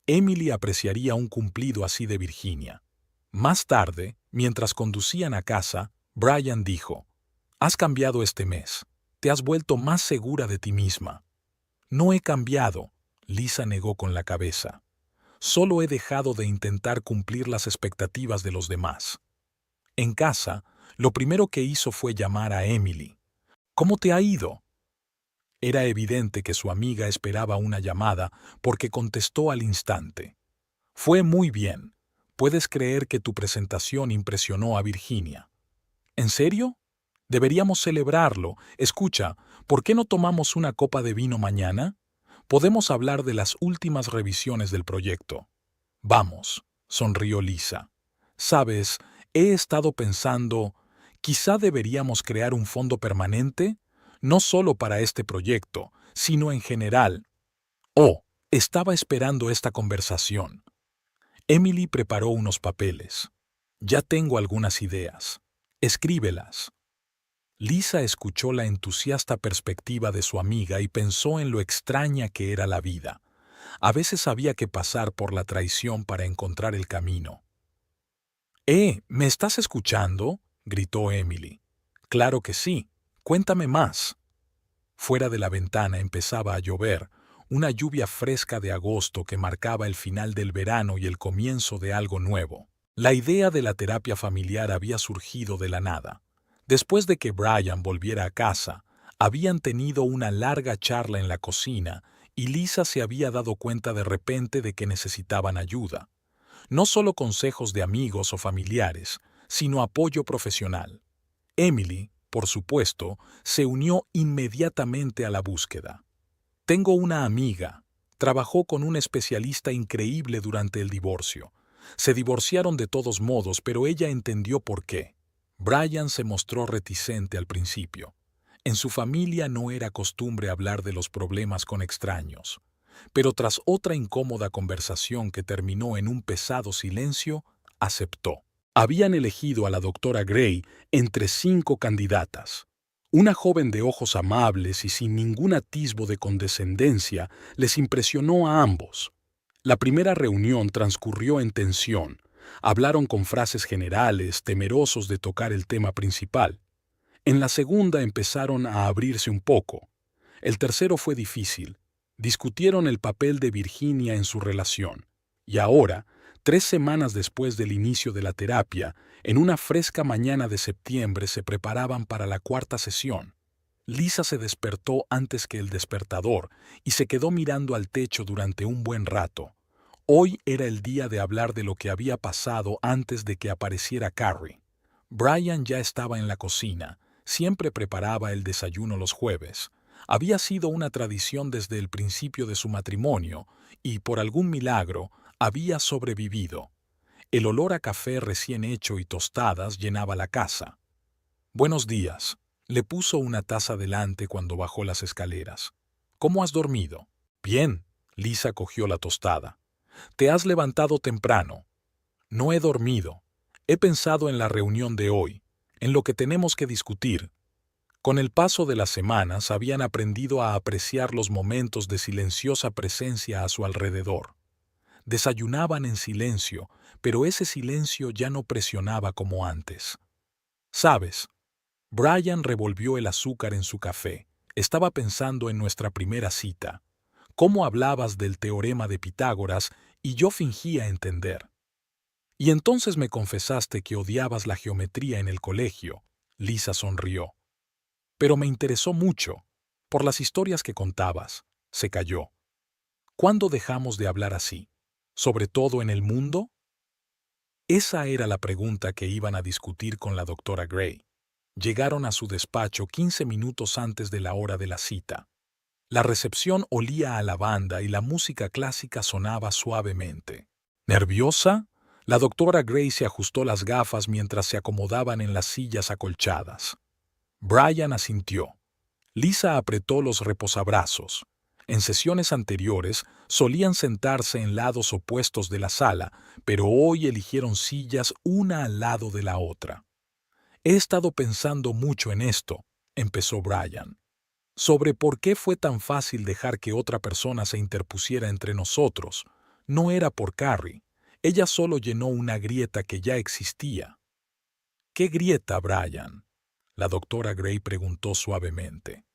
Emily apreciaría un cumplido así de Virginia. Más tarde, mientras conducían a casa, Brian dijo: «Has cambiado este mes. Te has vuelto más segura de ti misma». «No he cambiado», Lisa negó con la cabeza. «Solo he dejado de intentar cumplir las expectativas de los demás». En casa, lo primero que hizo fue llamar a Emily. «¿Cómo te ha ido?». Era evidente que su amiga esperaba una llamada porque contestó al instante. «Fue muy bien. ¿Puedes creer que tu presentación impresionó a Virginia?». «¿En serio? Deberíamos celebrarlo. Escucha, ¿por qué no tomamos una copa de vino mañana? Podemos hablar de las últimas revisiones del proyecto». «Vamos», sonrió Lisa. «Sabes, he estado pensando, quizá deberíamos crear un fondo permanente, no solo para este proyecto, sino en general». «Oh, estaba esperando esta conversación». Emily preparó unos papeles. «Ya tengo algunas ideas. Escríbelas». Lisa escuchó la entusiasta perspectiva de su amiga y pensó en lo extraña que era la vida. A veces había que pasar por la traición para encontrar el camino. ¿Me estás escuchando?», gritó Emily. «Claro que sí. Cuéntame más». Fuera de la ventana empezaba a llover, una lluvia fresca de agosto que marcaba el final del verano y el comienzo de algo nuevo. La idea de la terapia familiar había surgido de la nada. Después de que Brian volviera a casa, habían tenido una larga charla en la cocina y Lisa se había dado cuenta de repente de que necesitaban ayuda. No solo consejos de amigos o familiares, sino apoyo profesional. Emily, por supuesto, se unió inmediatamente a la búsqueda. «Tengo una amiga. Trabajó con un especialista increíble durante el divorcio. Se divorciaron de todos modos, pero ella entendió por qué». Brian se mostró reticente al principio. En su familia no era costumbre hablar de los problemas con extraños. Pero tras otra incómoda conversación que terminó en un pesado silencio, aceptó. Habían elegido a la doctora Gray entre 5 candidatas. Una joven de ojos amables y sin ningún atisbo de condescendencia les impresionó a ambos. La primera reunión transcurrió en tensión. Hablaron con frases generales, temerosos de tocar el tema principal. En la segunda empezaron a abrirse un poco. El tercero fue difícil. Discutieron el papel de Virginia en su relación. Y ahora, 3 semanas después del inicio de la terapia, en una fresca mañana de septiembre se preparaban para la 4ª sesión. Lisa se despertó antes que el despertador y se quedó mirando al techo durante un buen rato. Hoy era el día de hablar de lo que había pasado antes de que apareciera Carrie. Brian ya estaba en la cocina, siempre preparaba el desayuno los jueves. Había sido una tradición desde el principio de su matrimonio y, por algún milagro, había sobrevivido. El olor a café recién hecho y tostadas llenaba la casa. «Buenos días», le puso una taza delante cuando bajó las escaleras. «¿Cómo has dormido?». «Bien», Lisa cogió la tostada. «¿Te has levantado temprano?». «No he dormido. He pensado en la reunión de hoy, en lo que tenemos que discutir». Con el paso de las semanas habían aprendido a apreciar los momentos de silenciosa presencia a su alrededor. Desayunaban en silencio, pero ese silencio ya no presionaba como antes. «¿Sabes?». Brian revolvió el azúcar en su café. «Estaba pensando en nuestra primera cita. Cómo hablabas del teorema de Pitágoras y yo fingía entender». Y entonces me confesaste que odiabas la geometría en el colegio. Lisa sonrió. Pero me interesó mucho. Por las historias que contabas. Se calló. ¿Cuándo dejamos de hablar así? ¿Sobre todo en el mundo? Esa era la pregunta que iban a discutir con la doctora Gray. Llegaron a su despacho 15 minutos antes de la hora de la cita. La recepción olía a lavanda y la música clásica sonaba suavemente. ¿Nerviosa? La doctora Gray se ajustó las gafas mientras se acomodaban en las sillas acolchadas. Brian asintió. Lisa apretó los reposabrazos. En sesiones anteriores solían sentarse en lados opuestos de la sala, pero hoy eligieron sillas una al lado de la otra. He estado pensando mucho en esto, empezó Brian, sobre por qué fue tan fácil dejar que otra persona se interpusiera entre nosotros. No era por Carrie. Ella solo llenó una grieta que ya existía. ¿Qué grieta, Brian? La doctora Gray preguntó suavemente.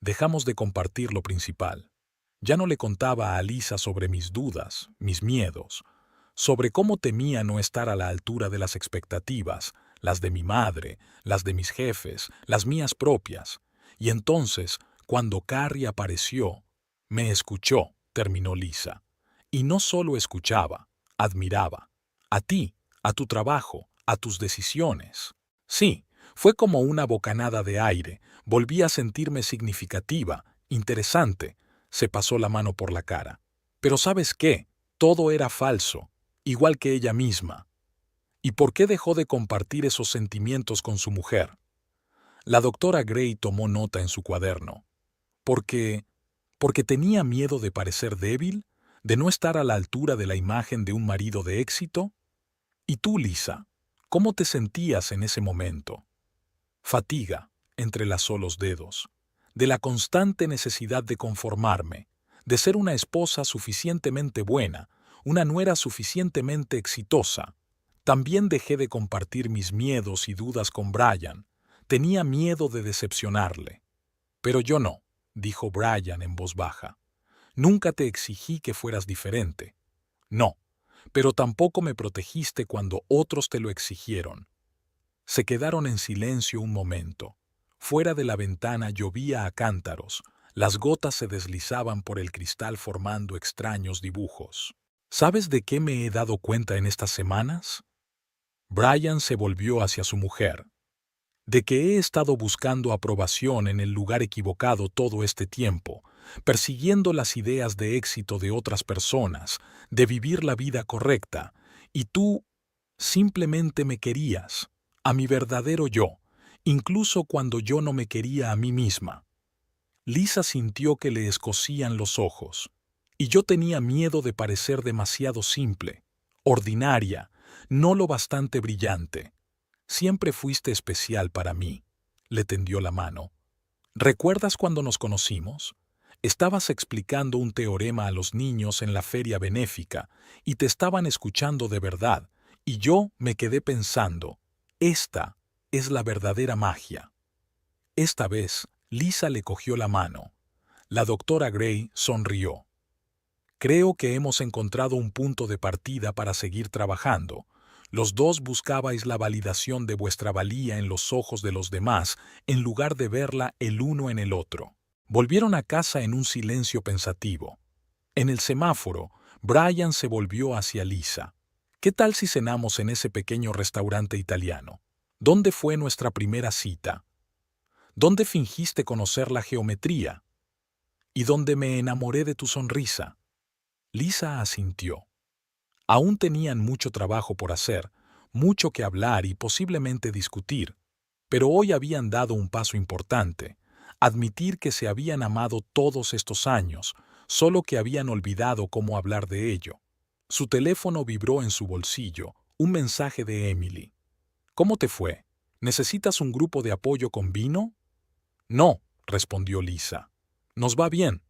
Dejamos de compartir lo principal. Ya no le contaba a Lisa sobre mis dudas, mis miedos, sobre cómo temía no estar a la altura de las expectativas, las de mi madre, las de mis jefes, las mías propias. Y entonces, cuando Carrie apareció, me escuchó, terminó Lisa. Y no solo escuchaba, admiraba. A ti, a tu trabajo, a tus decisiones. Sí, fue como una bocanada de aire. Volví a sentirme significativa, interesante. Se pasó la mano por la cara. Pero ¿sabes qué? Todo era falso, igual que ella misma. ¿Y por qué dejó de compartir esos sentimientos con su mujer? La doctora Gray tomó nota en su cuaderno. Porque tenía miedo de parecer débil, de no estar a la altura de la imagen de un marido de éxito. ¿Y tú, Lisa? ¿Cómo te sentías en ese momento? Fatiga, entrelazó los dedos, de la constante necesidad de conformarme, de ser una esposa suficientemente buena, una nuera suficientemente exitosa. También dejé de compartir mis miedos y dudas con Brian. Tenía miedo de decepcionarle. Pero yo no, dijo Brian en voz baja. Nunca te exigí que fueras diferente. No, pero tampoco me protegiste cuando otros te lo exigieron. Se quedaron en silencio un momento. Fuera de la ventana llovía a cántaros. Las gotas se deslizaban por el cristal formando extraños dibujos. ¿Sabes de qué me he dado cuenta en estas semanas? Brian se volvió hacia su mujer. De que he estado buscando aprobación en el lugar equivocado todo este tiempo, persiguiendo las ideas de éxito de otras personas, de vivir la vida correcta, y tú simplemente me querías, a mi verdadero yo, incluso cuando yo no me quería a mí misma. Lisa sintió que le escocían los ojos, y yo tenía miedo de parecer demasiado simple, ordinaria, no lo bastante brillante. Siempre fuiste especial para mí. Le tendió la mano. ¿Recuerdas cuando nos conocimos? Estabas explicando un teorema a los niños en la feria benéfica y te estaban escuchando de verdad, y yo me quedé pensando, esta es la verdadera magia. Esta vez, Lisa le cogió la mano. La doctora Gray sonrió. Creo que hemos encontrado un punto de partida para seguir trabajando. Los dos buscabais la validación de vuestra valía en los ojos de los demás, en lugar de verla el uno en el otro. Volvieron a casa en un silencio pensativo. En el semáforo, Brian se volvió hacia Lisa. ¿Qué tal si cenamos en ese pequeño restaurante italiano? ¿Dónde fue nuestra primera cita? ¿Dónde fingiste conocer la geometría? ¿Y dónde me enamoré de tu sonrisa? Lisa asintió. Aún tenían mucho trabajo por hacer, mucho que hablar y posiblemente discutir, pero hoy habían dado un paso importante, admitir que se habían amado todos estos años, solo que habían olvidado cómo hablar de ello. Su teléfono vibró en su bolsillo, un mensaje de Emily. ¿Cómo te fue? ¿Necesitas un grupo de apoyo con vino? No, respondió Lisa. Nos va bien.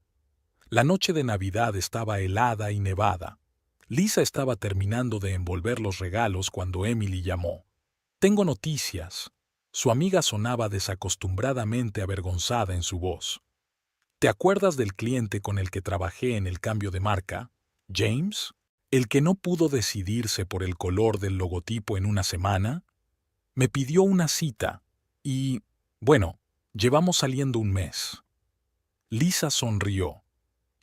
La noche de Navidad estaba helada y nevada. Lisa estaba terminando de envolver los regalos cuando Emily llamó. Tengo noticias. Su amiga sonaba desacostumbradamente avergonzada en su voz. ¿Te acuerdas del cliente con el que trabajé en el cambio de marca, James? el que no pudo decidirse por el color del logotipo en una semana, me pidió una cita y, bueno, llevamos saliendo un mes. Lisa sonrió.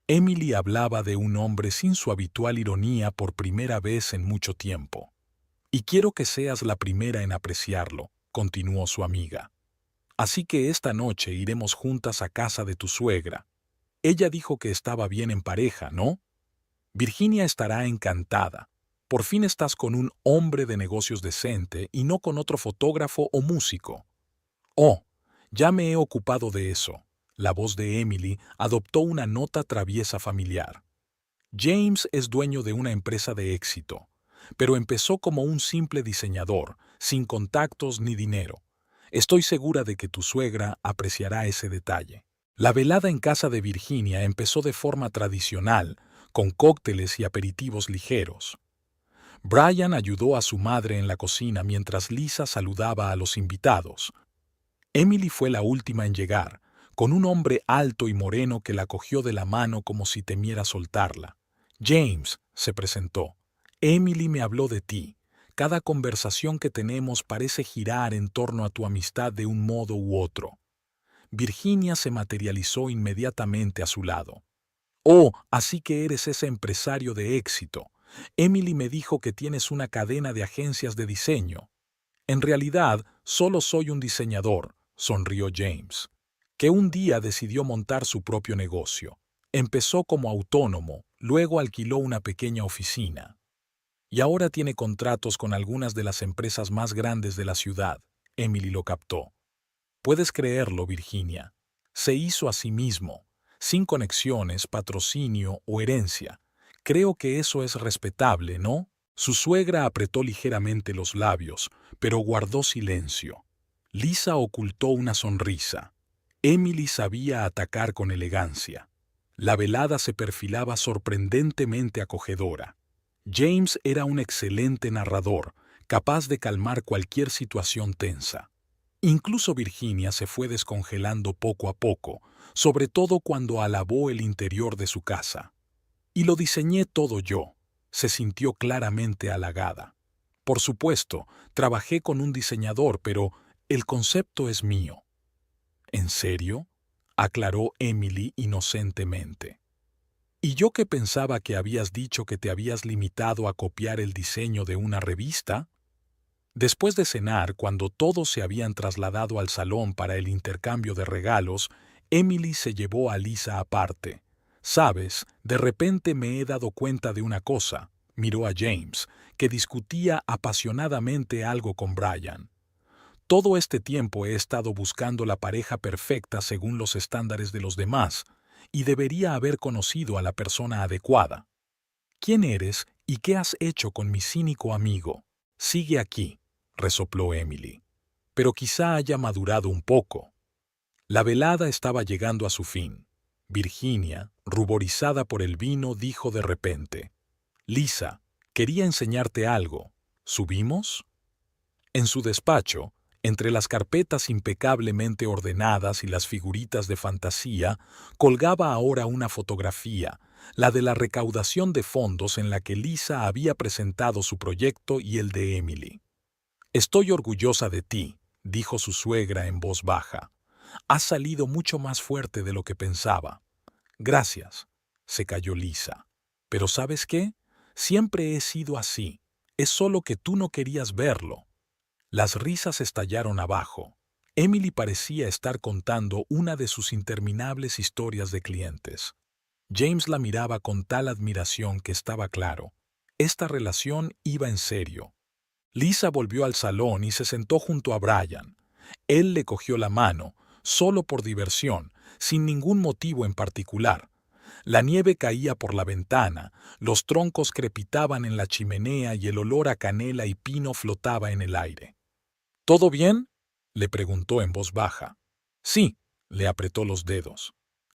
Emily hablaba de un hombre sin su habitual ironía por primera vez en mucho tiempo. Y quiero que seas la primera en apreciarlo, continuó su amiga. Así que esta noche iremos juntas a casa de tu suegra. Ella dijo que estaba bien en pareja, ¿no? Virginia estará encantada. Por fin estás con un hombre de negocios decente y no con otro fotógrafo o músico. Oh, ya me he ocupado de eso. La voz de Emily adoptó una nota traviesa familiar. James es dueño de una empresa de éxito, pero empezó como un simple diseñador, sin contactos ni dinero. Estoy segura de que tu suegra apreciará ese detalle. La velada en casa de Virginia empezó de forma tradicional, con cócteles y aperitivos ligeros. Brian ayudó a su madre en la cocina mientras Lisa saludaba a los invitados. Emily fue la última en llegar, con un hombre alto y moreno que la cogió de la mano como si temiera soltarla. James, se presentó. Emily me habló de ti. Cada conversación que tenemos parece girar en torno a tu amistad de un modo u otro. Virginia se materializó inmediatamente a su lado. Oh, así que eres ese empresario de éxito. Emily me dijo que tienes una cadena de agencias de diseño. En realidad, solo soy un diseñador, sonrió James, que un día decidió montar su propio negocio. Empezó como autónomo, luego alquiló una pequeña oficina. Y ahora tiene contratos con algunas de las empresas más grandes de la ciudad. Emily lo captó. Puedes creerlo, Virginia. Se hizo a sí mismo, sin conexiones, patrocinio o herencia. Creo que eso es respetable, ¿no? Su suegra apretó ligeramente los labios, pero guardó silencio. Lisa ocultó una sonrisa. Emily sabía atacar con elegancia. La velada se perfilaba sorprendentemente acogedora. James era un excelente narrador, capaz de calmar cualquier situación tensa. Incluso Virginia se fue descongelando poco a poco, sobre todo cuando alabó el interior de su casa. Y lo diseñé todo yo. Se sintió claramente halagada. Por supuesto, trabajé con un diseñador, pero el concepto es mío. ¿En serio?, aclaró Emily inocentemente. ¿Y yo que pensaba que habías dicho que te habías limitado a copiar el diseño de una revista? Después de cenar, cuando todos se habían trasladado al salón para el intercambio de regalos, Emily se llevó a Lisa aparte. «Sabes, de repente me he dado cuenta de una cosa», miró a James, que discutía apasionadamente algo con Brian. «Todo este tiempo he estado buscando la pareja perfecta según los estándares de los demás, y debería haber conocido a la persona adecuada. ¿Quién eres y qué has hecho con mi cínico amigo? Sigue aquí», resopló Emily. «Pero quizá haya madurado un poco». La velada estaba llegando a su fin. Virginia, ruborizada por el vino, dijo de repente: «Lisa, quería enseñarte algo. ¿Subimos?». En su despacho, entre las carpetas impecablemente ordenadas y las figuritas de fantasía, colgaba ahora una fotografía, la de la recaudación de fondos en la que Lisa había presentado su proyecto y el de Emily. «Estoy orgullosa de ti», dijo su suegra en voz baja. «Has salido mucho más fuerte de lo que pensaba». «Gracias», se calló Lisa. «Pero ¿sabes qué? Siempre he sido así. Es solo que tú no querías verlo». Las risas estallaron abajo. Emily parecía estar contando una de sus interminables historias de clientes. James la miraba con tal admiración que estaba claro. Esta relación iba en serio. Lisa volvió al salón y se sentó junto a Brian. Él le cogió la mano, solo por diversión, sin ningún motivo en particular. La nieve caía por la ventana, los troncos crepitaban en la chimenea y el olor a canela y pino flotaba en el aire. «¿Todo bien?», le preguntó en voz baja. «Sí», le apretó los dedos.